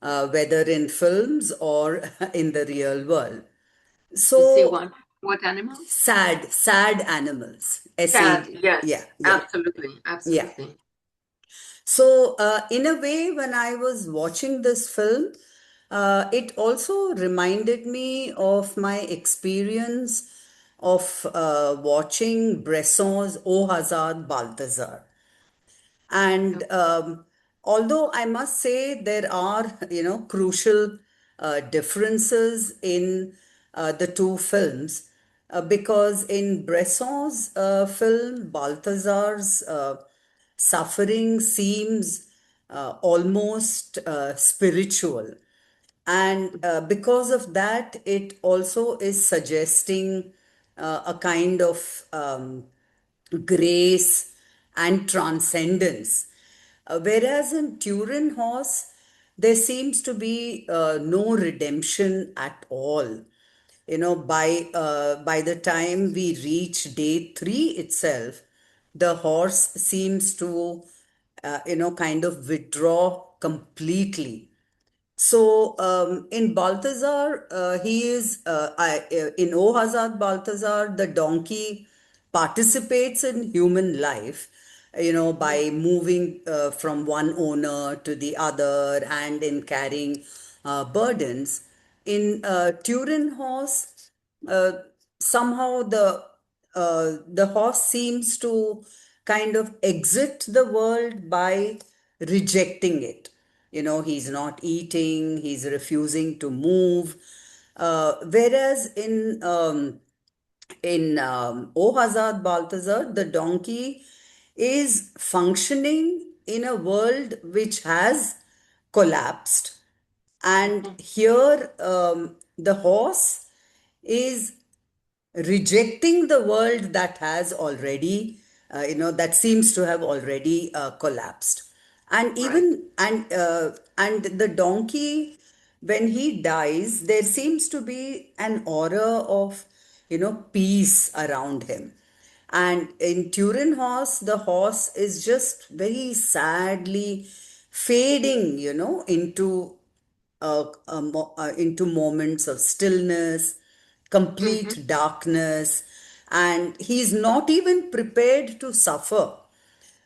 whether in films or in the real world. To see So what animals? sad animals. Sad, S-A-D. yes, Yeah, yeah, absolutely, yeah. absolutely. So, in a way, when I was watching this film, it also reminded me of my experience of watching Bresson's O Hazard Balthazar. And although I must say there are, crucial differences in the two films, because in Bresson's film, Balthazar's suffering seems almost spiritual. And because of that, it also is suggesting a kind of grace and transcendence. Whereas in Turin Horse, there seems to be no redemption at all. By the time we reach day 3 itself, the horse seems to, kind of withdraw completely. So in Balthazar, in O Hazard Balthazar, the donkey participates in human life, by moving from one owner to the other and in carrying burdens. In Turin Horse, uh, somehow the horse seems to kind of exit the world by rejecting it. He's not eating, he's refusing to move. Whereas in O Hazard Balthazar, the donkey is functioning in a world which has collapsed. And here, the horse is rejecting the world that has already, that seems to have already collapsed. And Right. and the donkey, when he dies, there seems to be an aura of, peace around him. And in Turin Horse, the horse is just very sadly fading, into moments of stillness, Mm-hmm. complete darkness, and he's not even prepared to suffer.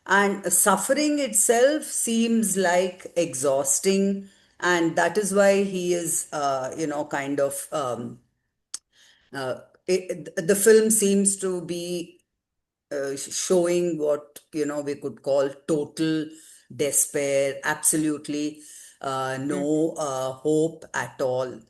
And suffering itself seems like exhausting, and that is why he is, kind of. The film seems to be showing what we could call total despair, absolutely no hope at all.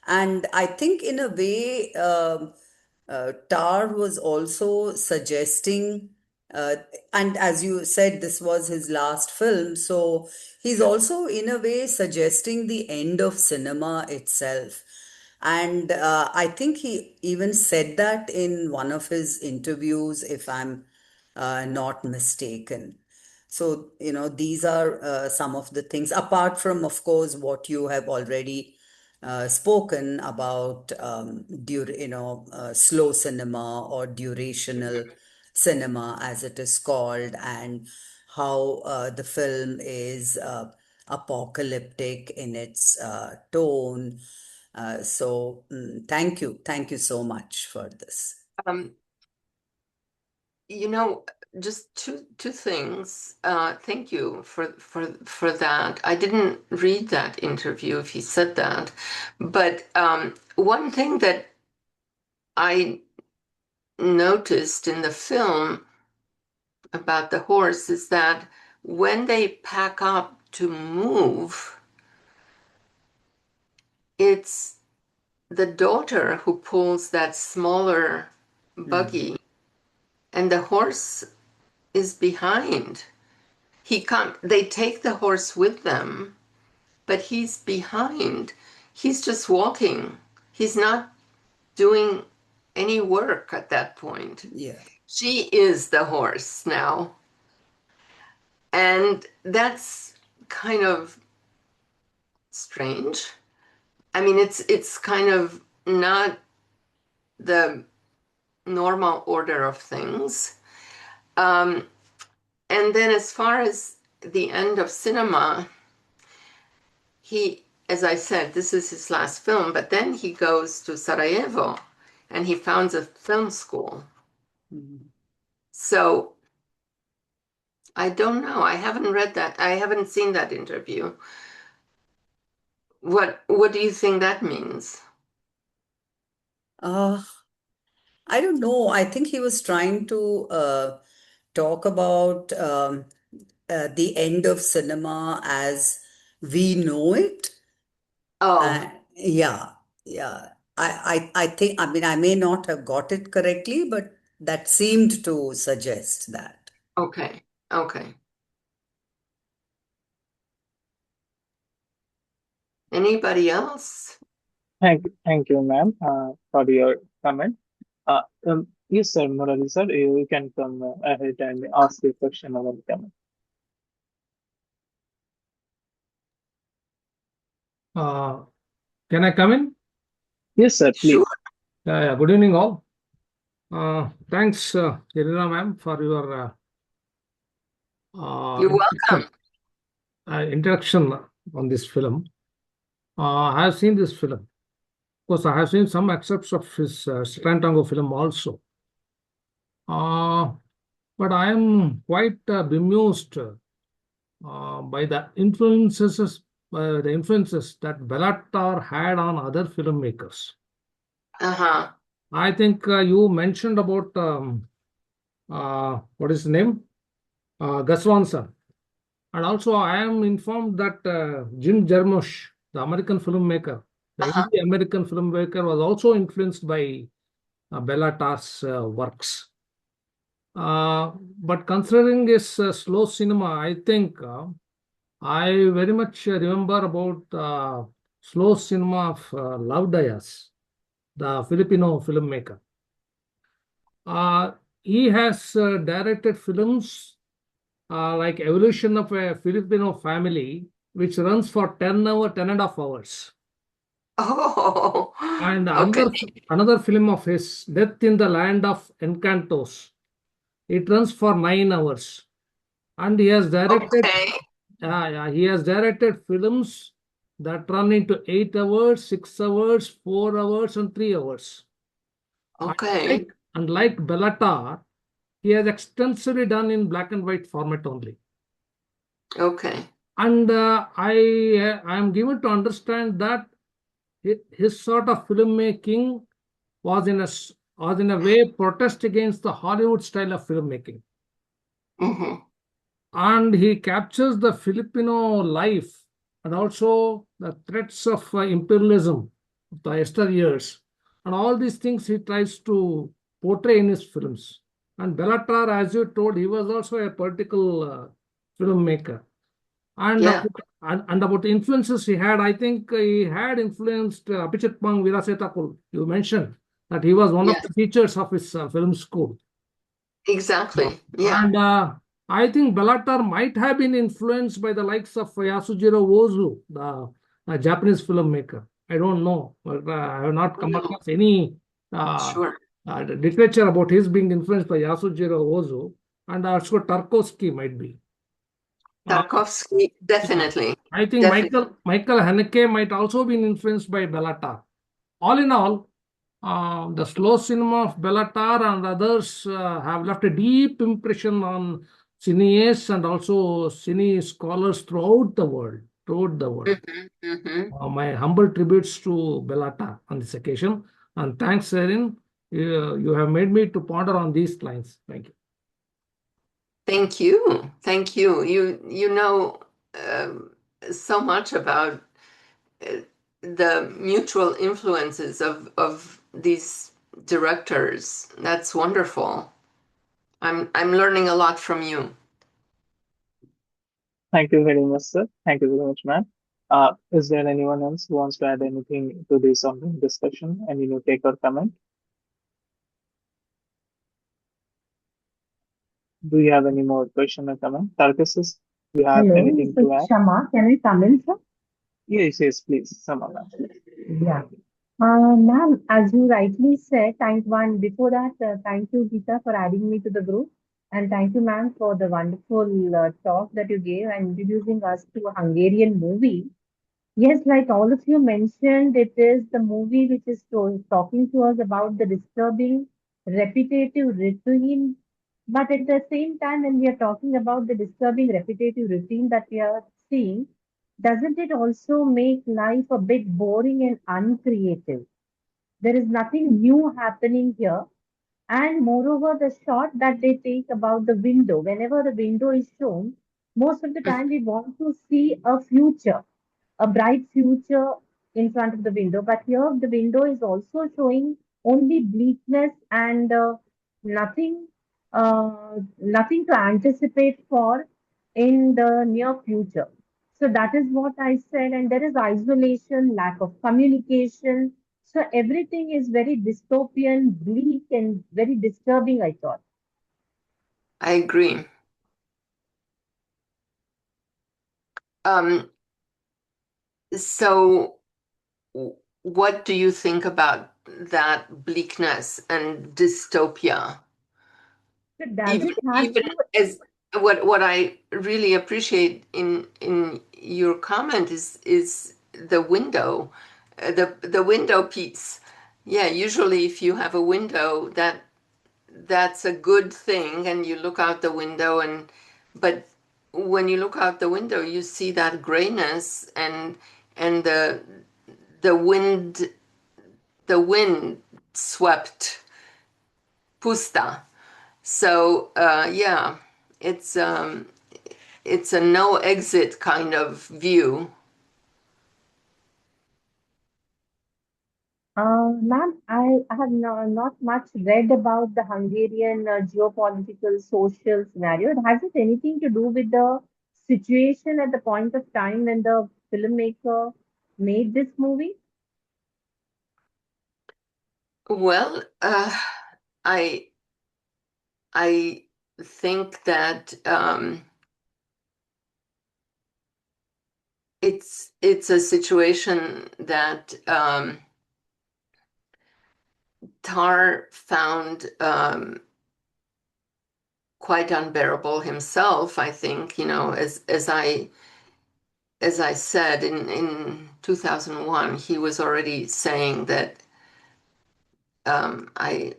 And I think, in a way, Tar was also suggesting, uh, and as you said, this was his last film, so he's also, in a way, suggesting the end of cinema itself. And I think he even said that in one of his interviews, if I'm not mistaken. So, these are some of the things, apart from, of course, what you have already spoken about, slow cinema or durational cinema, as it is called, and how the film is apocalyptic in its tone. Thank you so much for this. Um, just two things. Thank you for that. I didn't read that interview if he said that, but one thing that I noticed in the film about the horse is that when they pack up to move, it's the daughter who pulls that smaller buggy, and the horse is behind. They take the horse with them, but he's behind. He's just walking. He's not doing any work at that point. Yeah. She is the horse now. And that's kind of strange. I mean, it's kind of not the normal order of things. And then as far as the end of cinema, as I said, this is his last film, but then he goes to Sarajevo and he founds a film school. So I don't know. I haven't read that. I haven't seen that interview. What do you think that means? I don't know. I think he was trying to talk about the end of cinema as we know it. Oh, Yeah, yeah. I think, I mean, I may not have got it correctly, but that seemed to suggest that. okay. Okay. Anybody else? Thank you, ma'am, for your comment. Yes, sir, Murali sir, you can come ahead and ask your question or comment. Can I come in? Yes, sir, Sure. please. Yeah, good evening, all. Thanks, Irina ma'am, for your You're welcome. introduction on this film. I have seen this film. Of course, I have seen some excerpts of his Strantango film also. But I am quite bemused by the influences that Béla Tarr had on other filmmakers. Uh-huh. I think you mentioned about what is his name? Gaswan sir. And also, I am informed that Jim Jarmusch, the American filmmaker, the Uh-huh. Indian American filmmaker, was also influenced by Béla Tarr's works. But considering his slow cinema, I think I very much remember about slow cinema of Love Dias, the Filipino filmmaker. He has directed films like Evolution of a Filipino Family, which runs for 10 and a half hours. Oh, And okay. another film of his, Death in the Land of Encantos. It runs for 9 hours. And he has directed, Okay. yeah, he has directed films that run into 8 hours, 6 hours, 4 hours, and 3 hours. Okay. Unlike Béla Tarr, he has extensively done in black and white format only. Okay. And I am given to understand that his sort of filmmaking was was in a way protest against the Hollywood style of filmmaking. Mm-hmm. And he captures the Filipino life and also the threats of imperialism of the yesteryears. And all these things he tries to portray in his films. And Béla Tarr, as you told, he was also a political filmmaker. And, Yeah. and about the influences he had, I think he had influenced Apichitpang Virasetakul. You mentioned that he was one of Yes, the teachers of his film school. exactly. Yeah. And I think Béla Tarr might have been influenced by the likes of Yasujiro Ozu, the Japanese filmmaker. I don't know, but I have not come Mm, across any uh, sure. literature about his being influenced by Yasujiro Ozu, and also Tarkovsky might be. Uh, Tarkovsky, yeah. definitely. I think Definitely. Michael Haneke might also be influenced by Béla Tarr. All in all, the slow cinema of Béla Tarr and others have left a deep impression on cineasts and also cine scholars throughout the world. Throughout the world. Mm-hmm. Mm-hmm. My humble tributes to Béla Tarr on this occasion. And thanks, Erin. You have made me to ponder on these lines. Thank you. Thank you. Thank you. You know so much about the mutual influences of these directors. That's wonderful. I'm learning a lot from you. Thank you very much, sir. Thank you very much, ma'am. Is there anyone else who wants to add anything to this ongoing discussion and take or comment? Do you have any more question or comment? Tarkasis, do you have Hello, anything this to is add? Shama. Can I come in, sir? Yes, please. Someone else. Yeah. Ma'am, as you rightly said, before that, thank you, Geeta, for adding me to the group. And thank you, ma'am, for the wonderful talk that you gave and introducing us to a Hungarian movie. Yes, like all of you mentioned, it is the movie which is talking to us about the disturbing repetitive routine. But at the same time, when we are talking about the disturbing repetitive routine that we are seeing, doesn't it also make life a bit boring and uncreative? There is nothing new happening here. And moreover, the shot that they take about the window, whenever the window is shown, most of the time we want to see a bright future in front of the window. But here the window is also showing only bleakness and nothing, nothing to anticipate for in the near future. So that is what I said. And there is isolation, lack of communication. So everything is very dystopian, bleak, and very disturbing, I thought. I agree. So what do you think about that bleakness and dystopia? So does it have Even to? as what I really appreciate in your comment is the window, the window piece. Yeah, usually if you have a window that's a good thing and you look out the window but when you look out the window you see that grayness and the wind swept pusta. So yeah, it's um, it's a no exit kind of view. Ma'am, I have not much read about the Hungarian geopolitical social scenario. Has it anything to do with the situation at the point of time when the filmmaker made this movie? Well, I think that it's a situation that Tarr found quite unbearable himself. I think, as I said in 2001, he was already saying that I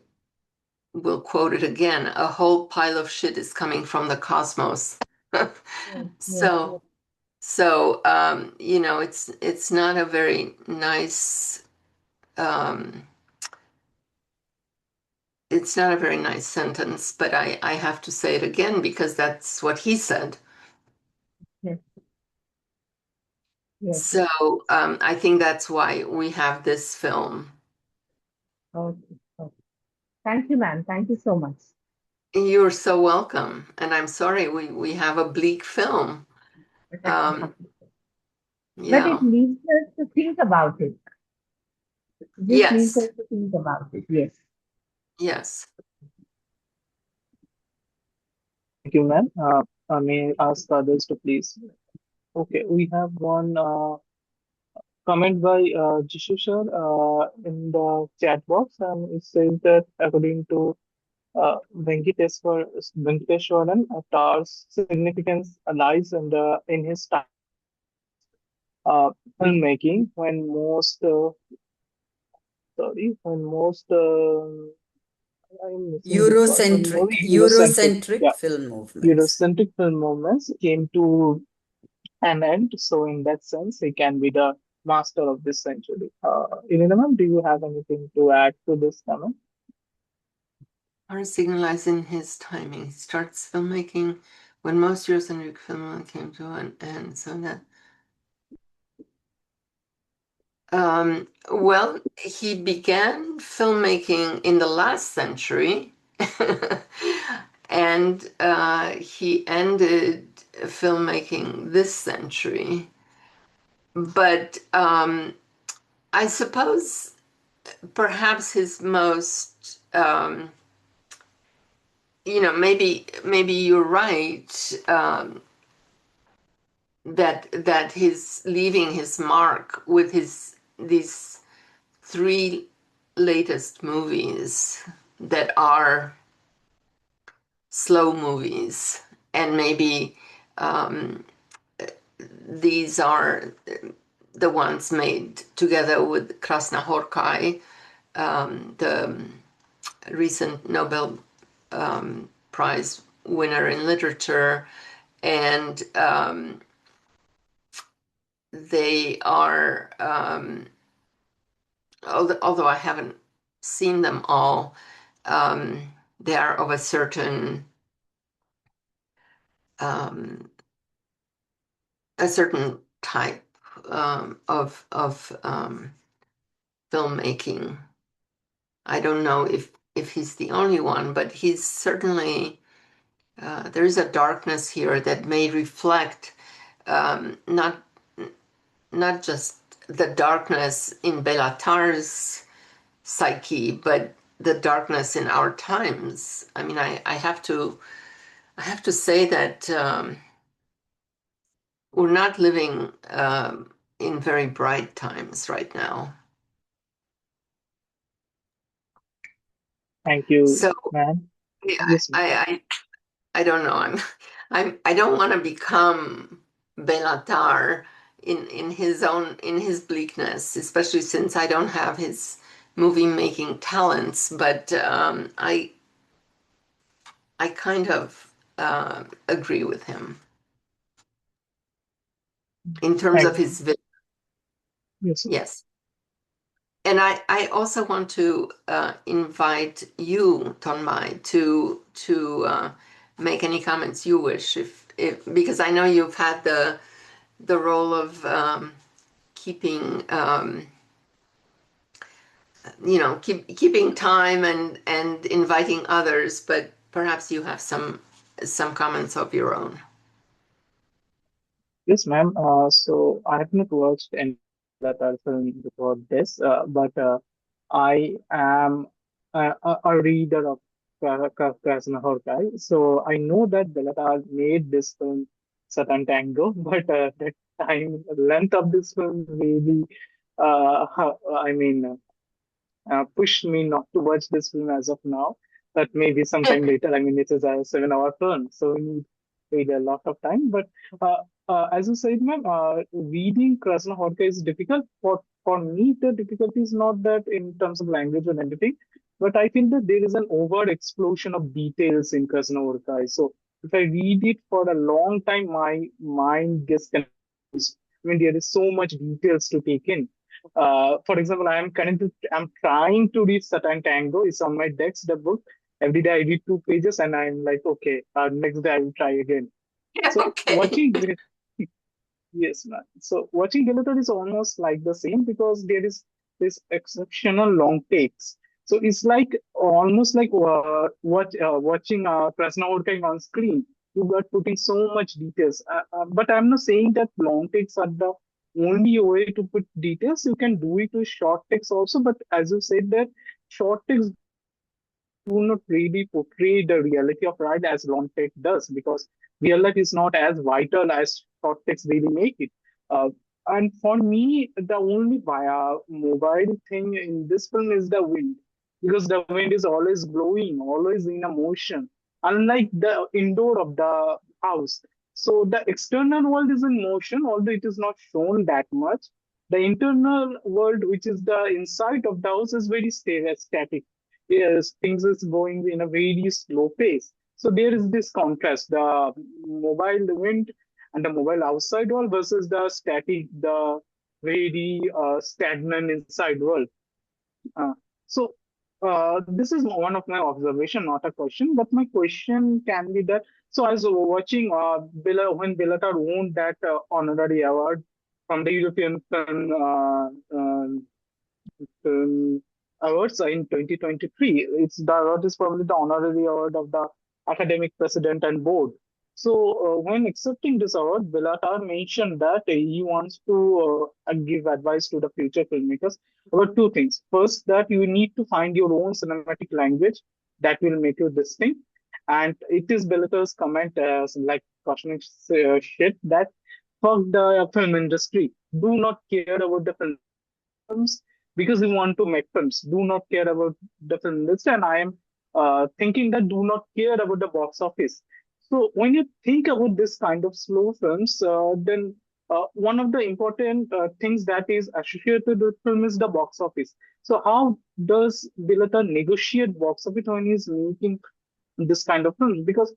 will quote it again: a whole pile of shit is coming from the cosmos. Yes, yes, So it's not a very nice um, it's not a very nice sentence, but I have to say it again because that's what he said. yes, yes. So I think that's why we have this film. Okay, okay. Thank you, ma'am. Thank you so much. You're so welcome. And I'm sorry we have a bleak film. But Yeah. it leaves us to think about it. It just leaves Yes. us to think about it. Yes. Yes. Thank you, ma'am. I may ask others to please. Okay, we have one comment by Jishu sir in the chat box, and it says that according to Venkateswaran, Tar's significance lies in his filmmaking when most I'm missing this word. When more Eurocentric film movements. Eurocentric film movements came to an end. So in that sense, he can be the master of this century. Irina ma'am, do you have anything to add to this comment? Are signalizing his timing. He starts filmmaking when most Eurocentric film came to an end. So that well, he began filmmaking in the last century, and he ended filmmaking this century. But I suppose perhaps his most, maybe you're right, that he's leaving his mark with these three latest movies that are slow movies, and maybe these are the ones made together with Krasna Horkai, the recent Nobel Prize winner in literature, and they are, although I haven't seen them all, they are of a certain type of filmmaking. I don't know if he's the only one, but he's certainly there is a darkness here that may reflect not just the darkness in Béla Tarr's psyche, but the darkness in our times. I mean, I have to say that we're not living in very bright times right now. Thank you, So ma'am. yeah, Yes, ma'am. I don't know. I don't want to become Béla Tarr in his bleakness, especially since I don't have his movie making talents. But I kind of agree with him in terms Thank of you. his vision. Yes, Yes. And I also want to invite you, Tonmai, to make any comments you wish, if because I know you've had the role of keeping keeping time and inviting others, but perhaps you have some comments of your own. Yes, ma'am. So I have not watched any Béla Tarr film before this, but I am a reader of Kafka's Nahorkai. So I know that Béla Tarr made this film Satan Tango, but the time length of this film really, I mean, pushed me not to watch this film as of now, but maybe sometime later. I mean, it is a 7 hour film, so we need a lot of time. But as you said, ma'am, reading Krasna Horka is difficult. For me, the difficulty is not that in terms of language or anything, but I feel that there is an over explosion of details in Krasna Horka. So if I read it for a long time, my mind gets confused. I mean, there is so much details to take in. For example, I'm trying to read Satan Tango. It's on my desk, the book. Every day I read 2 pages and I'm like, okay, next day I will try again. So Okay. yes, ma'am. So watching Bellator is almost like the same because there is this exceptional long takes. So it's like almost like watching Krasnovodka on screen. You got putting so much details. But I'm not saying that long takes are the only way to put details. You can do it with short takes also. But as you said that short takes do not really portray the reality of ride as long take does because real life is not as vital as short text really make it. Uh, and for me, the only mobile thing in this film is the wind because the wind is always blowing, always in a motion, unlike the indoor of the house. So the external world is in motion, although it is not shown that much. The internal world, which is the inside of the house, is very static. Yes, things is going in a very slow pace. So there is this contrast, the mobile wind and the mobile outside world versus the static, the very stagnant inside world. Uh, so this is one of my observation, not a question, but my question can be that. So I was watching when Béla Tarr won that honorary award from the European Film um, awards in 2023. It's the award is probably the honorary award of the academic president and board. So when accepting this award, Béla Tarr mentioned that he wants to give advice to the future filmmakers about 2 things. First, that you need to find your own cinematic language that will make you distinct. And it is Béla Tarr's comment, like cosmic shit, that fuck the film industry. Do not care about the film films because we want to make films. Do not care about the film industry, and I am thinking that do not care about the box office. So when you think about this kind of slow films, then one of the important things that is associated with film is the box office. So how does Béla Tarr negotiate box office when he's making this kind of films? Because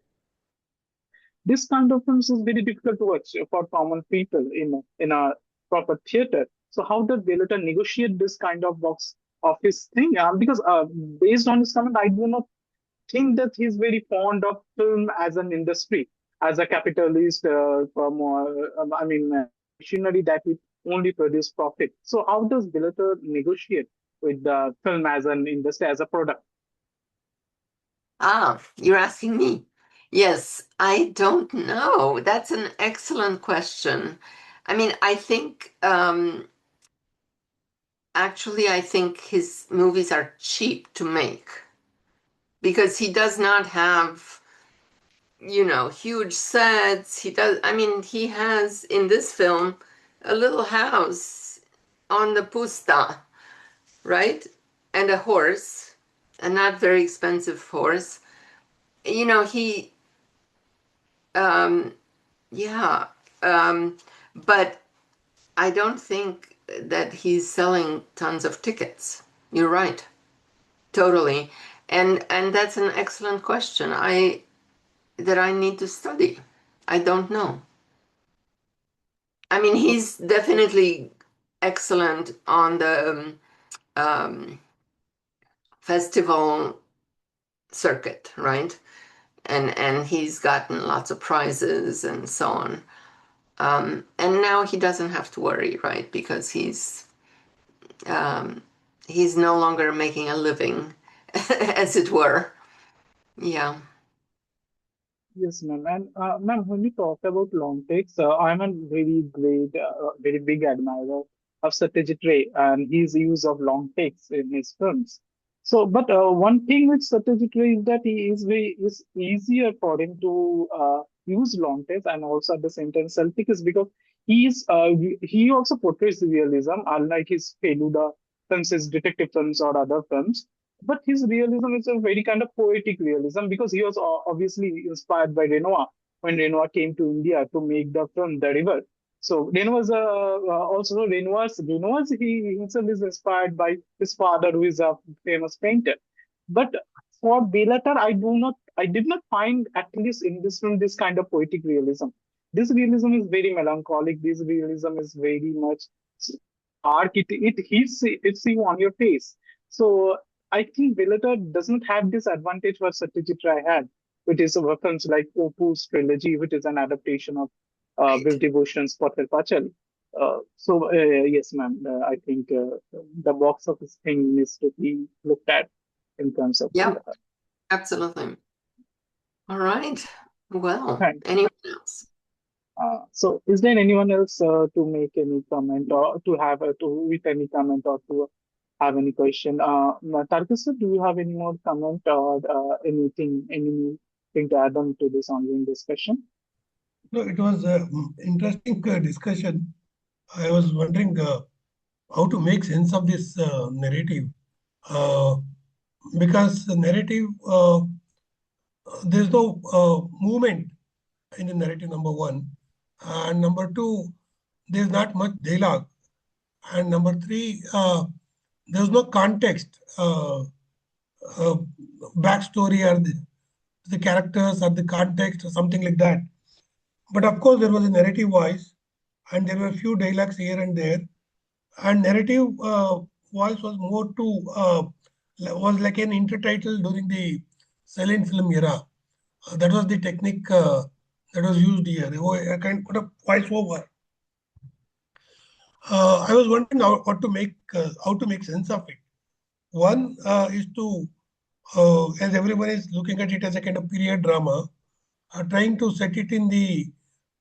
this kind of films is very difficult to watch for common people in a proper theater. So how does Béla Tarr negotiate this kind of box office thing? Because based on his comment, I do not think that he's very fond of film as an industry, as a capitalist, machinery that will only produce profit. So how does Béla Tarr negotiate with the film as an industry, as a product? You're asking me. Yes, I don't know. That's an excellent question. I mean, I think actually, I think his movies are cheap to make because he does not have, huge sets. He has in this film a little house on the pusta, right? And a horse, a not very expensive horse. He, yeah, but I don't think that he's selling tons of tickets. You're right, totally. And that's an excellent question. That I need to study. I don't know. I mean, he's definitely excellent on the festival circuit, right? And he's gotten lots of prizes and so on. And now he doesn't have to worry, right? Because he's he's no longer making a living, as it were. Yeah. Yes, ma'am. And ma'am, when we talk about long takes, I'm a very big admirer of Satyajit Ray and his use of long takes in his films. So, but one thing with Satyajit Ray is that is easier for him to use long takes and also at the same time self-take is because he also portrays realism, unlike his Feluda films, his detective films or other films. But his realism is a very kind of poetic realism because he was obviously inspired by Renoir when Renoir came to India to make the film The River. So Renoir's also Renoir's he himself is inspired by his father, who is a famous painter. But for Béla Tarr, I did not find, at least in this film, this kind of poetic realism. This realism is very melancholic. This realism is very much dark. It's you on your face. So I think Béla Tarr does not have this advantage what Satyajit Ray had, which is films like Opus trilogy, which is an adaptation of Right. Vivdevotion's Pathal Pachal. Yes, ma'am. I think the box office thing needs to be looked at in terms of Yeah, absolutely. All right. Well, Thank you. anyone else? So, is there anyone else to make any comment or to have to with any comment or to have any question? Tarkus, sir, do you have any more comment or anything to add on to this ongoing discussion? No, it was an interesting discussion. I was wondering how to make sense of this narrative. Because the narrative, there's no movement in the narrative, number one. And number two, there's not much dialogue. And number three, there's no context, backstory or the characters or the context or something like that. But of course, there was a narrative voice and there were a few dialogues here and there. And narrative voice was more to, was like an intertitle during the silent film era. That was the technique that was used here. I can put a voice over. I was wondering how to make sense of it. One is to, as everyone is looking at it as a kind of period drama, trying to set it in the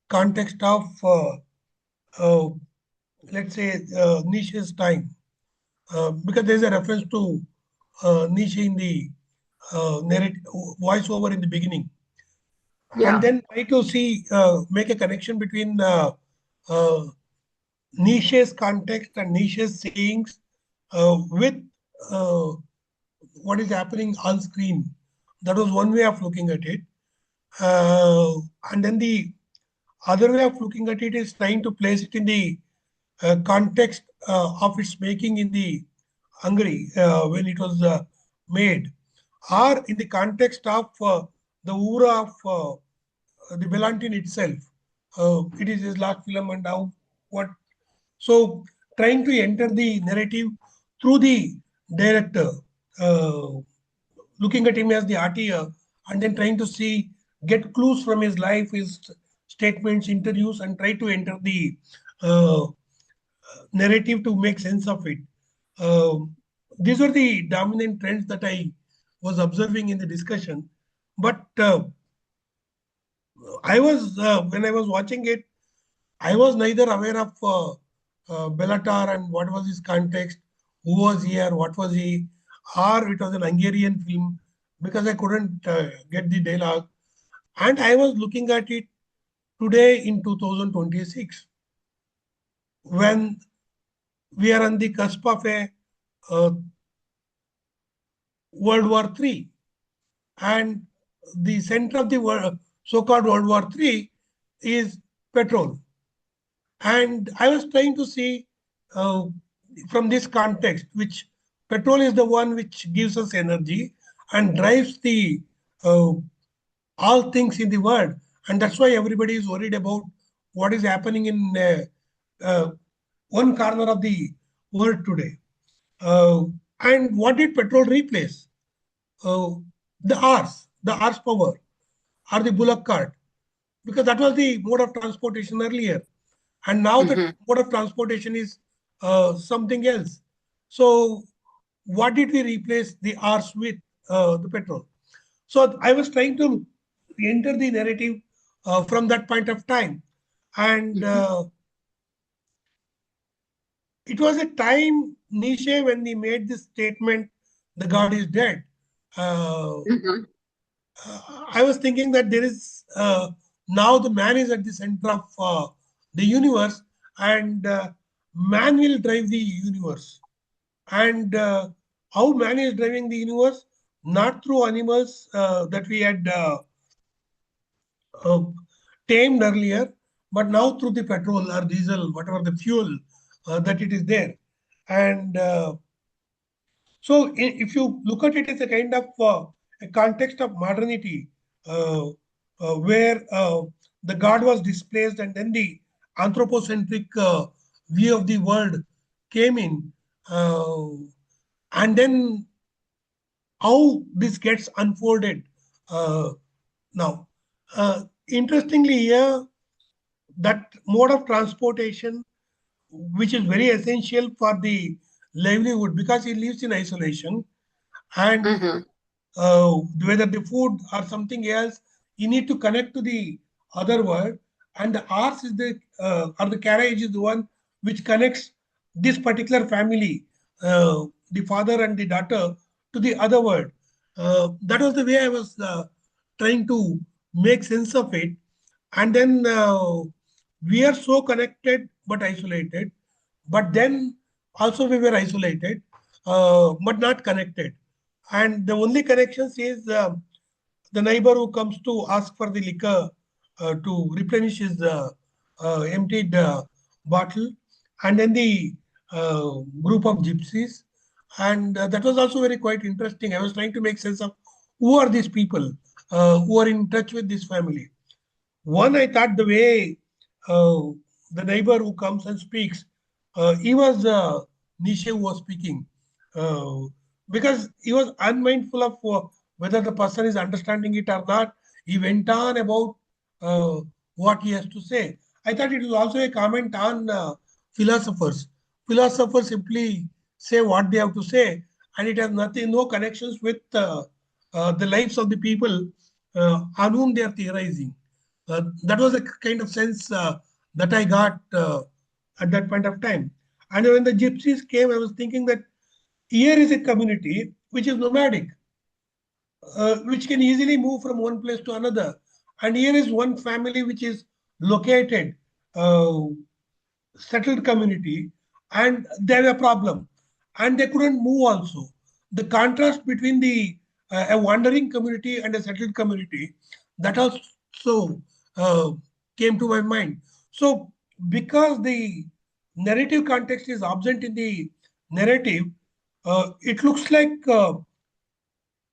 context of, let's say, Nietzsche's time, because there's a reference to Nietzsche in the narrative voiceover in the beginning, Yeah. and then try to see make a connection between uh, Nietzsche's context and Nietzsche's sayings with what is happening on screen. That was one way of looking at it. And then the other way of looking at it is trying to place it in the context of its making in the Hungary when it was made, or in the context of the aura of the Belantin itself. It is his last film and how what. So trying to enter the narrative through the director, uh, looking at him as the RTR, and then trying to get clues from his life, his statements, interviews, and try to enter the uh, narrative to make sense of it. These were the dominant trends that I was observing in the discussion. But when I was watching it, I was neither aware of Béla Tarr and what was his context, who was here, what was he, or it was an Hungarian film because I couldn't get the dialogue. And I was looking at it today in 2026 when we are on the cusp of a World War III. And the center of the so-called World War III is petrol. And I was trying to see from this context, which petrol is the one which gives us energy and drives the all things in the world. And that's why everybody is worried about what is happening in one corner of the world today. And what did petrol replace? Uh, the horsepower, or the bullock cart, because that was the mode of transportation earlier. And now the mode of transportation is something else. So what did we replace the R's with? The petrol. So I was trying to enter the narrative from that point of time. And it was a time, Nietzsche, when he made this statement, the God is dead. I was thinking that there is now the man is at the center of the universe, and man will drive the universe. And how man is driving the universe? Not through animals that we had uh, tamed earlier, but now through the petrol or diesel, whatever the fuel that it is there. And so if you look at it as a kind of a context of modernity, where the God was displaced and then the anthropocentric view of the world came in, uh, and then how this gets unfolded now. Interestingly, here, that mode of transportation, which is very essential for the livelihood, because he lives in isolation, and whether the food or something else, you need to connect to the other world, and the arts is the or the carriage is the one which connects this particular family, the father and the daughter, to the other world. That was the way I was trying to make sense of it. And then we are so connected but isolated, but then also we were isolated but not connected. And the only connections is the neighbor who comes to ask for the liquor to replenish his emptied bottle, and then the group of gypsies. And that was also very quite interesting. I was trying to make sense of who are these people who are in touch with this family. One, I thought the way the neighbor who comes and speaks, he was Nietzsche who was speaking, uh, because he was unmindful of whether the person is understanding it or not. He went on about uh, what he has to say. I thought it was also a comment on philosophers. Philosophers simply say what they have to say, and it has nothing, no connections with the lives of the people on whom they are theorizing. That was the kind of sense that I got at that point of time. And when the gypsies came, I was thinking that here is a community which is nomadic, which can easily move from one place to another. And here is one family which is located, uh, settled community, and they have a problem. And they couldn't move also. The contrast between the a wandering community and a settled community, that also uh, came to my mind. So because the narrative context is absent in the narrative, it looks like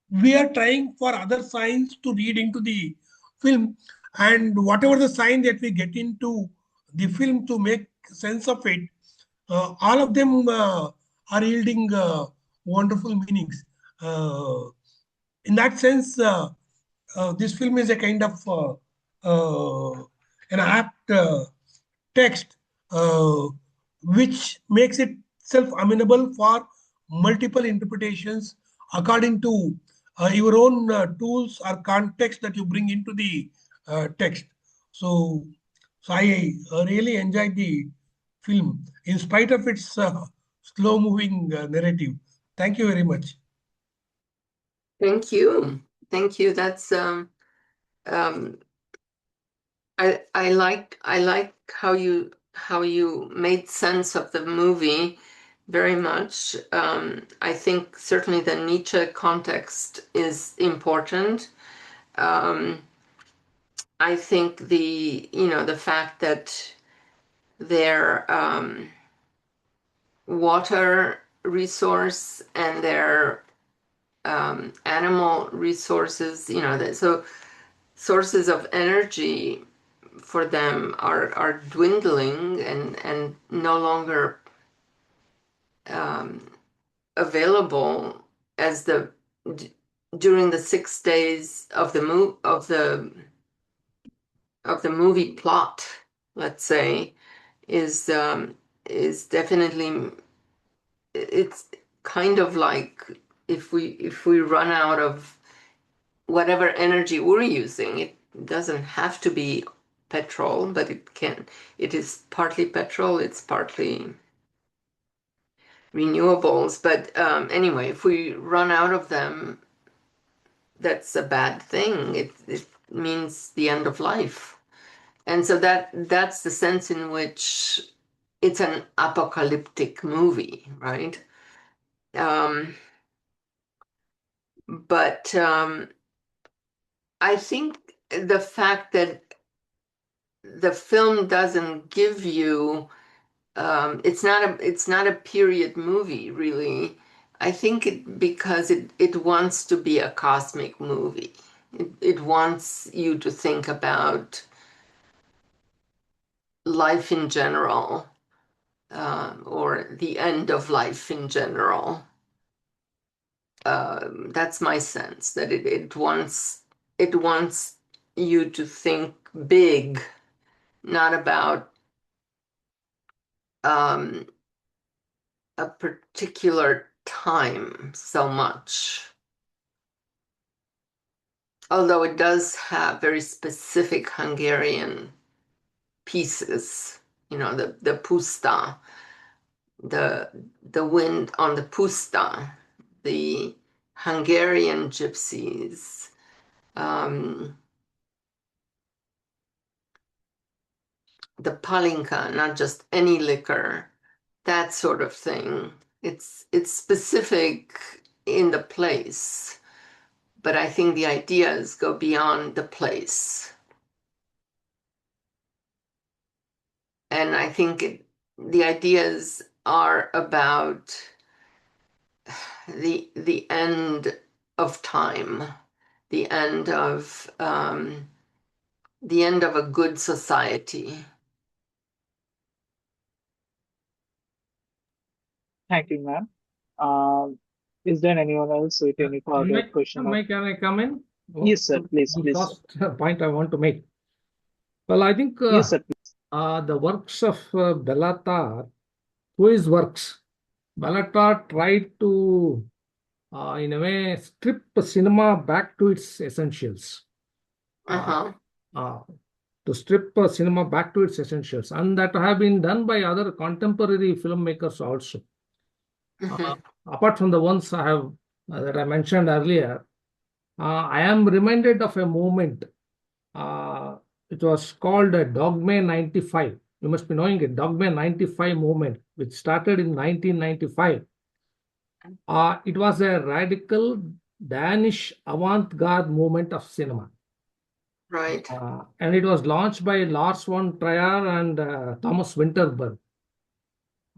we are trying for other signs to read into the film, and whatever the sign that we get into the film to make sense of it, all of them are yielding wonderful meanings. In that sense, this film is a kind of an apt text, uh, which makes itself amenable for multiple interpretations according to your own tools or context that you bring into the text. So, so I really enjoyed the film in spite of its slow-moving narrative. Thank you very much. Thank you. Thank you. That's um, I like how you made sense of the movie very much. I think certainly the Nietzsche context is important. I think the fact that their water resource and their animal resources, so sources of energy for them are dwindling and no longer available as during the 6 days of the movie plot, let's say, is definitely kind of like if we run out of whatever energy we're using, it doesn't have to be petrol, but it is partly petrol, it's partly renewables. But anyway, if we run out of them, that's a bad thing. It means the end of life. And so that's the sense in which it's an apocalyptic movie, right? But I think the fact that the film doesn't give you it's not a period movie, really. I think because it wants to be a cosmic movie. It wants you to think about life in general, or the end of life in general. That's my sense, that it wants you to think big, not about a particular time so much. Although it does have very specific Hungarian pieces, the puszta, the wind on the puszta, the Hungarian gypsies, the palinka, not just any liquor, that sort of thing. It's specific in the place, but I think the ideas go beyond the place. And I think the ideas are about the end of time, the end of a good society. Thank you, ma'am. Is there anyone else with any further question? Can I come in? Yes, sir. Please, The please. first point I want to make. Well, I think Yes, sir. the works of Béla Tarr, through his works, Béla Tarr tried to, in a way, strip cinema back to its essentials. To strip cinema back to its essentials, and that have been done by other contemporary filmmakers also. Apart from the ones I have that I mentioned earlier, I am reminded of a movement. It was called a Dogme 95. You must be knowing it, Dogme 95 movement, which started in 1995. It was a radical Danish avant-garde movement of cinema. Right. And it was launched by Lars von Trier and Thomas Winterberg.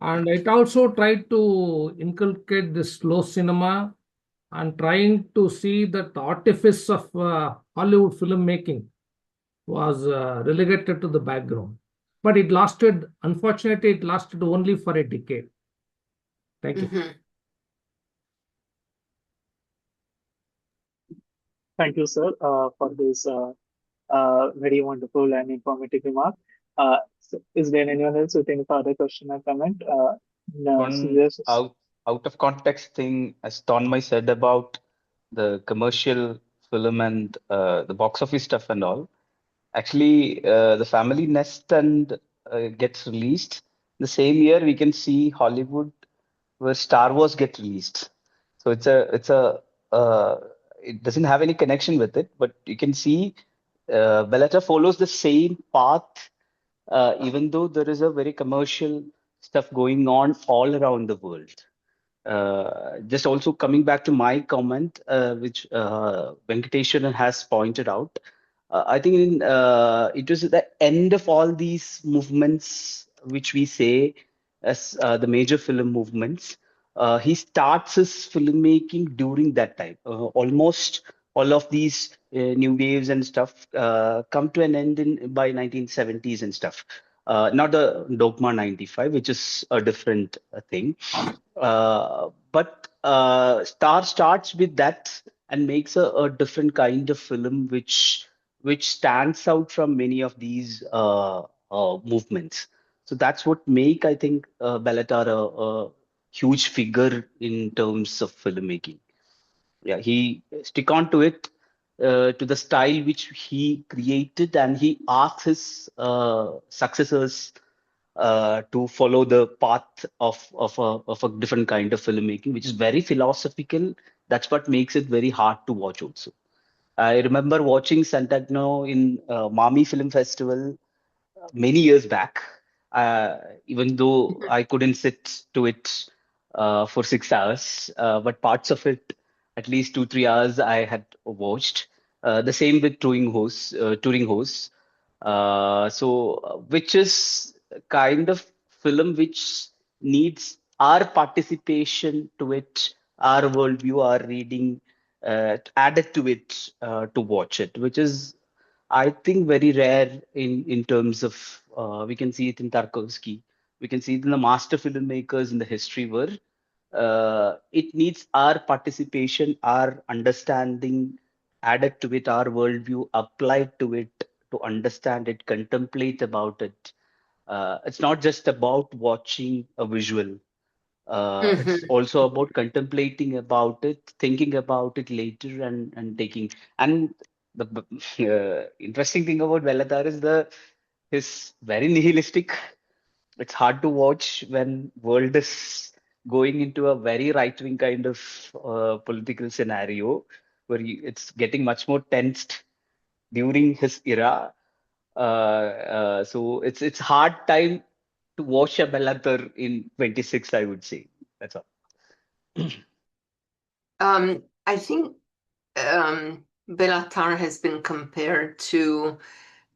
And it also tried to inculcate this slow cinema and trying to see that the artifice of Hollywood filmmaking was relegated to the background. But unfortunately, it lasted only for a decade. Thank you. Thank you, sir, for this very wonderful and informative remark. So is there anyone else with any further question or comment? No, One yes. out of context thing, as Tonmai said about the commercial film and the box office stuff and all. Actually, the Family Nest and gets released the same year. We can see Hollywood where Star Wars gets released. So it doesn't have any connection with it, but you can see Béla Tarr follows the same path, even though there is a very commercial stuff going on all around the world. Just also coming back to my comment, which Venkateshwaran has pointed out, I think it was the end of all these movements, which we say as the major film movements. He starts his filmmaking during that time. Almost all of these new waves and stuff come to an end by 1970s and stuff. Not the Dogma 95, which is a different thing. But Star starts with that and makes a different kind of film, which stands out from many of these movements. So that's what make, I think, Béla Tarr huge figure in terms of filmmaking. Yeah, he stick on to it, to the style which he created, and he asked his successors to follow the path of a different kind of filmmaking, which is very philosophical. That's what makes it very hard to watch also. I remember watching Santagno in Mami Film Festival many years back, uh, even though I couldn't sit to it for 6 hours, but parts of it, at least 2, 3 hours, I had watched. The same with Turing Horse. Which is a kind of film which needs our participation to it, our worldview, our reading, added to it to watch it, which is, I think, very rare in terms of, we can see it in Tarkovsky, we can see it in the master filmmakers in the history where it needs our participation, our understanding added to it, our worldview applied to it to understand it, contemplate about it. It's not just about watching a visual. It's also about contemplating about it, thinking about it later, and taking. And the interesting thing about Béla Tarr is the his very nihilistic. It's hard to watch when world is going into a very right-wing kind of political scenario where it's getting much more tensed during his era. So it's hard time to watch a Béla Tarr in 26, I would say. That's all. I think Béla Tarr has been compared to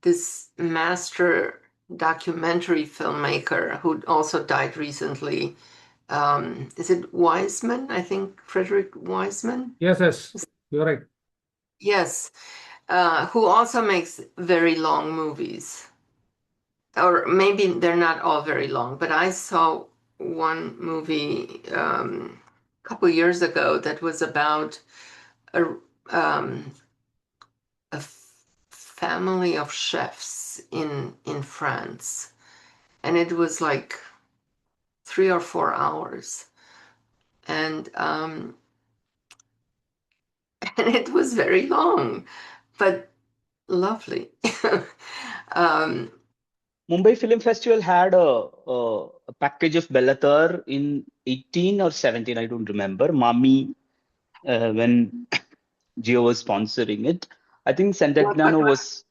this master documentary filmmaker who also died recently. Is it Wiseman? I think Frederick Wiseman. Yes, you're right. Yes, who also makes very long movies. Or maybe they're not all very long, but I saw one movie a couple years ago that was about a family of chefs in France, and it was like 3 or 4 hours, and and it was very long, but lovely. Mumbai Film Festival had a package of Béla Tarr in 18 or 17, I don't remember. Mami, when Geo was sponsoring it. I think Santagnano was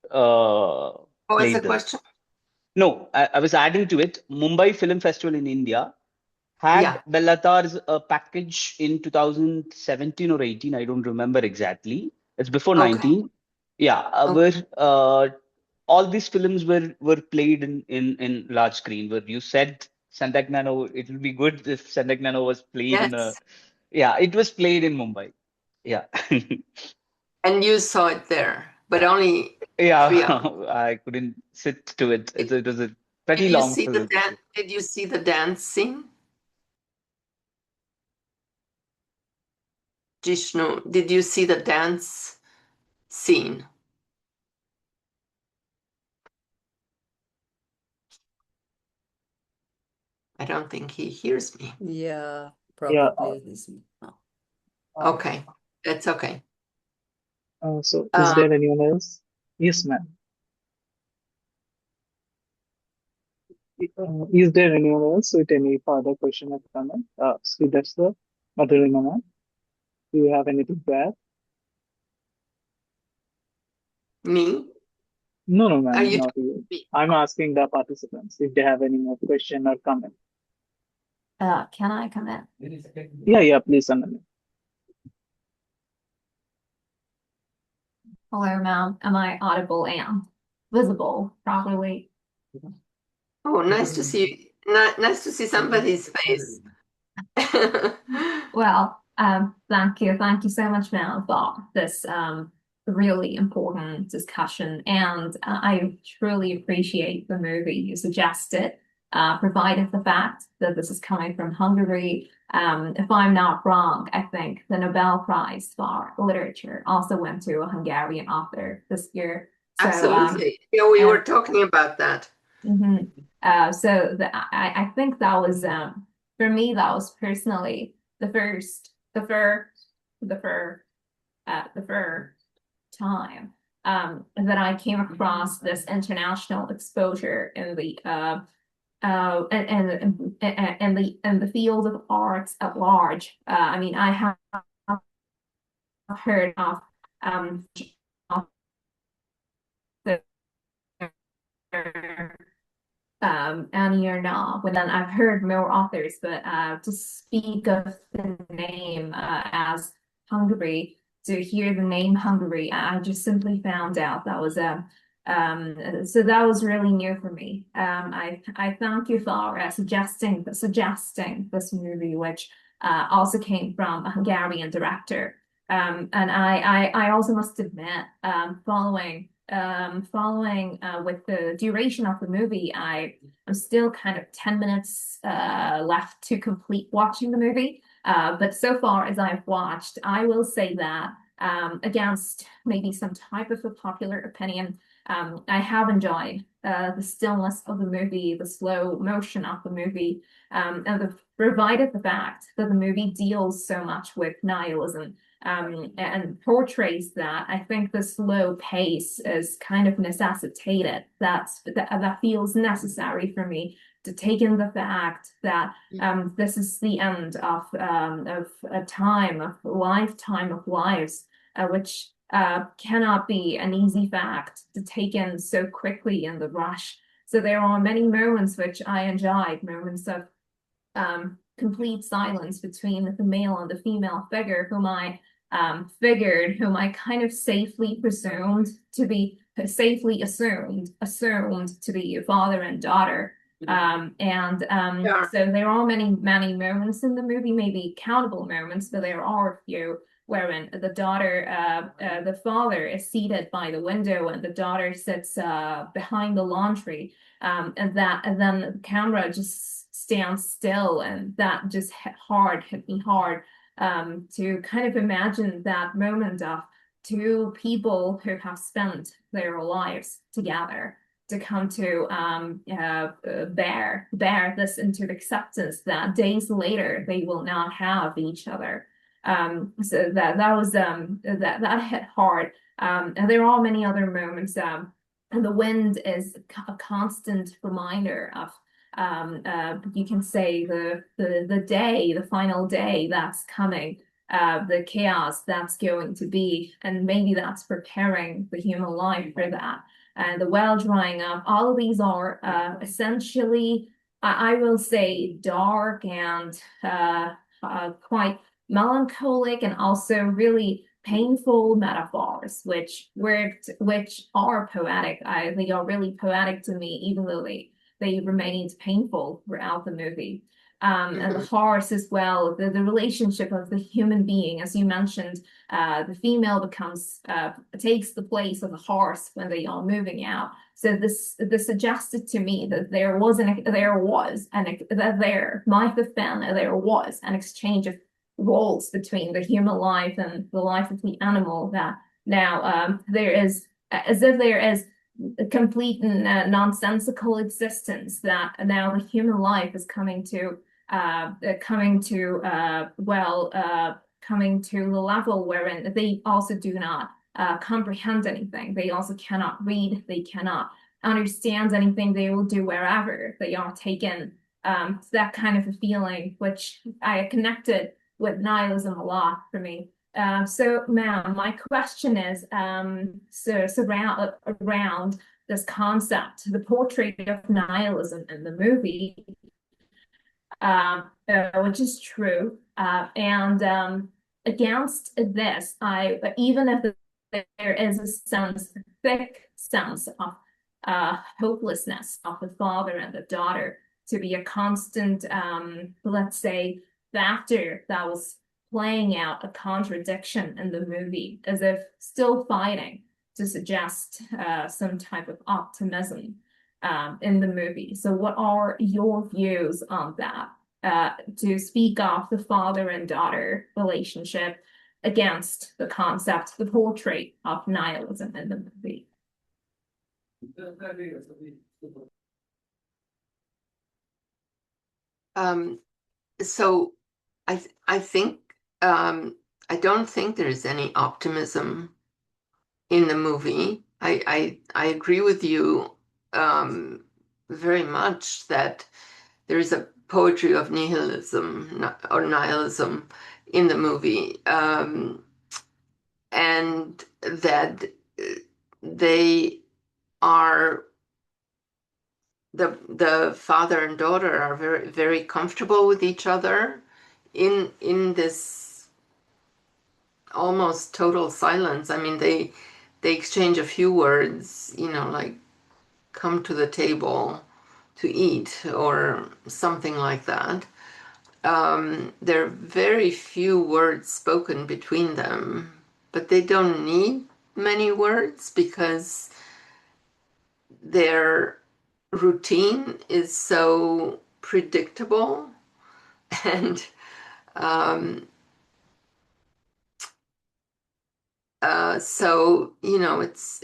What was the played there. question? No, I was adding to it. Mumbai Film Festival in India had Yeah. Béla Tarr's package in 2017 or 18. I don't remember exactly. It's before Okay. 19. Yeah, Okay. where all these films were played in large screen. Where you said Santagnano, it would be good if Santagnano was played in a. Yes. Yeah, it was played in Mumbai. Yeah. And you saw it there, but only 3 Yeah, hours. I couldn't sit to it. It was a Did pretty you long see the film. dance? Did you see the dance scene? Jishnu, did you see the dance scene? I don't think he hears me. Yeah, Yeah. probably he's not. Okay, that's okay. So is there anyone else? Yes, ma'am. Is there anyone else with any further question or comment? Sridhar, Madhurima ma'am, do you have anything to add? Me? No, Are ma'am, you not you. I'm asking the participants if they have any more question or comment. Can I come in? Yeah, please, Anand. Hello, ma'am. Am I audible and visible properly? Oh, nice to see nice to see somebody's face. Well, thank you. Thank you so much, ma'am, for this really important discussion. And I truly appreciate the movie you suggested, provided the fact that this is coming from Hungary. If I'm not wrong, I think the Nobel Prize for Literature also went to a Hungarian author this year. So, Absolutely. Yeah, we were talking about that. I think that was for me, that was personally the first time that I came across this international exposure in the and the field of arts at large. I mean, I have heard of the Annie Ernaux, but then I've heard more authors, but to speak of the name as Hungary, to hear the name Hungary, I just simply found out that was so that was really new for me. I thank you for suggesting this movie, which also came from a Hungarian director. And I also must admit, following with the duration of the movie, I'm still kind of 10 minutes left to complete watching the movie. But so far as I've watched, I will say that against maybe some type of a popular opinion, I have enjoyed the stillness of the movie, the slow motion of the movie, and provided the fact that the movie deals so much with nihilism and portrays that. I think the slow pace is kind of necessitated. That feels necessary for me to take in the fact that this is the end of a time, of a lifetime of lives, which cannot be an easy fact to take in so quickly in the rush. So there are many moments which I enjoyed, moments of complete silence between the male and the female figure, whom I kind of safely assumed to be father and daughter. Yeah. So there are many moments in the movie, maybe countable moments, but there are a few wherein the the father is seated by the window and the daughter sits behind the laundry, and then the camera just stands still, and that just hit me hard to kind of imagine that moment of two people who have spent their lives together to come to bear this into acceptance that days later they will not have each other. So that was that hit hard. And there are many other moments. And the wind is a constant reminder of you can say the final day that's coming, the chaos that's going to be, and maybe that's preparing the human life for that. And the well drying up, all of these are essentially, I will say, dark and quite melancholic and also really painful metaphors, which are poetic. They are really poetic to me, even though they remained painful throughout the movie. And the horse as well, the relationship of the human being, as you mentioned, the female takes the place of the horse when they are moving out. So this suggested to me that there might have been an exchange of roles between the human life and the life of the animal, that now there is, as if there is a complete and nonsensical existence, that now the human life is coming to the level wherein they also do not comprehend anything. They also cannot read. They cannot understand anything. They will do wherever they are taken. That kind of a feeling, which I connected with nihilism a lot for me. So, ma'am, my question is around this concept, the portrait of nihilism in the movie, which is true. And against this, even if there is a thick sense of hopelessness of the father and the daughter to be a constant, let's say, factor that was playing out a contradiction in the movie, as if still fighting to suggest some type of optimism in the movie. So what are your views on that, to speak of the father and daughter relationship against the concept, the portrait of nihilism in the movie? so I think I don't think there is any optimism in the movie. I agree with you very much that there is a poetry of nihilism or nihilism in the movie, and that they are the father and daughter are very very comfortable with each other in this almost total silence. I mean, they exchange a few words, you know, like come to the table to eat or something like that. There are very few words spoken between them, but they don't need many words because their routine is so predictable and so you know it's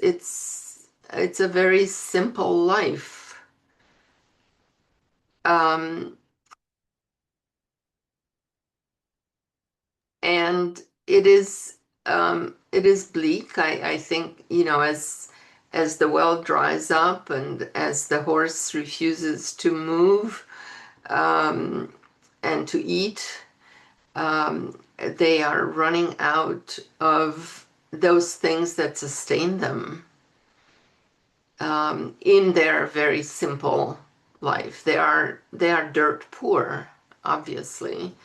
a very simple life. And it is bleak. I think, you know, as the well dries up and as the horse refuses to move and to eat, they are running out of those things that sustain them in their very simple life. They are dirt poor, obviously,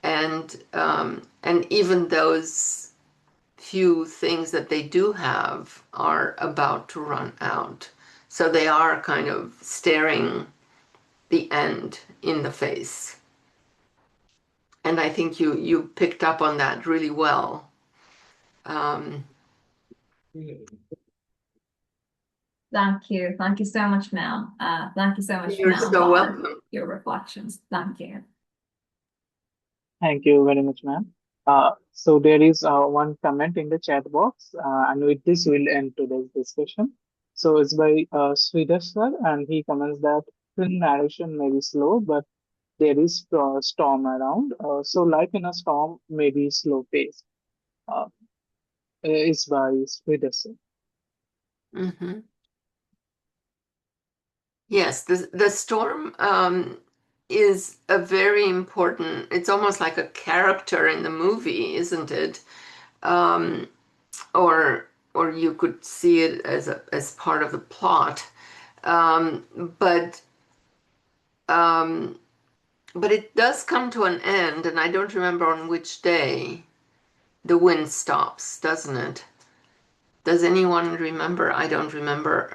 and even those few things that they do have are about to run out. So they are kind of staring the end in the face. And I think you picked up on that really well. Thank you. Thank you so much, Mel. Thank you so much, You're Mel, so for welcome. your reflections. Thank you. Thank you very much, ma'am. So there is one comment in the chat box, and with this we'll end today's discussion. So it's by Swedish sir, and he comments that film narration may be slow, but there is storm around. So life in a storm may be slow paced. It's by Swedish sir. Mm-hmm. Yes, the storm is a very important, it's almost like a character in the movie, isn't it? Or you could see it as part of the plot. But it does come to an end, and I don't remember on which day the wind stops, doesn't it? Does anyone remember? I don't remember.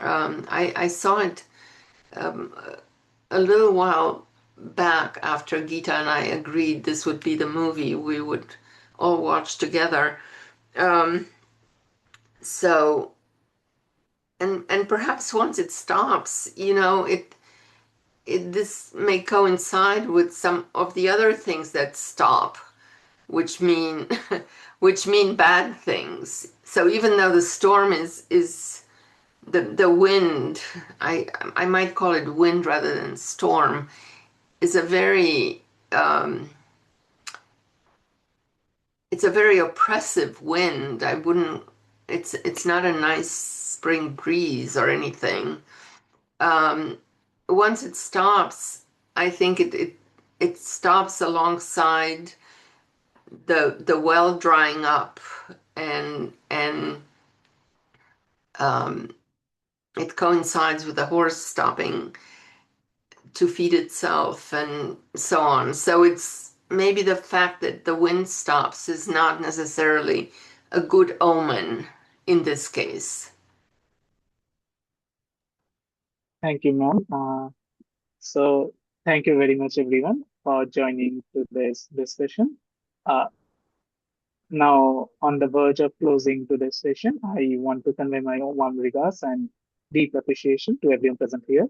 I saw it a little while back after Gita and I agreed this would be the movie we would all watch together. So, and perhaps once it stops, you know, this may coincide with some of the other things that stop, which mean which mean bad things. So even though the storm is the wind, I might call it wind rather than storm, is a very it's a very oppressive wind. I wouldn't. It's not a nice spring breeze or anything. Once it stops, I think it stops alongside the well drying up and it coincides with the horse stopping to feed itself and so on. So it's maybe the fact that the wind stops is not necessarily a good omen in this case. Thank you, ma'am. So thank you very much, everyone, for joining today's discussion. Now, on the verge of closing today's session, I want to convey my warm regards and deep appreciation to everyone present here.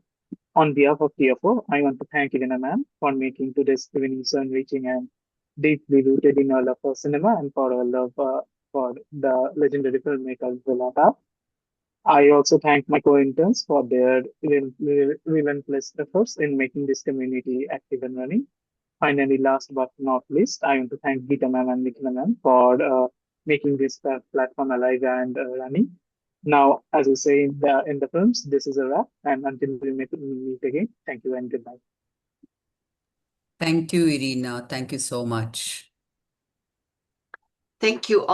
On behalf of TFO, I want to thank Irina ma'am for making today's evening so enriching and deeply rooted in our love for cinema and for our love for the legendary filmmaker Béla Tarr. I also thank my co-interns for their relentless efforts in making this community active and running. Finally, last but not least, I want to thank Geeta ma'am and Nikhila ma'am for making this platform alive and running. Now, as we say in the films, this is a wrap, and until we meet again, thank you and goodbye. Thank you, Irina. Thank you so much. Thank you all.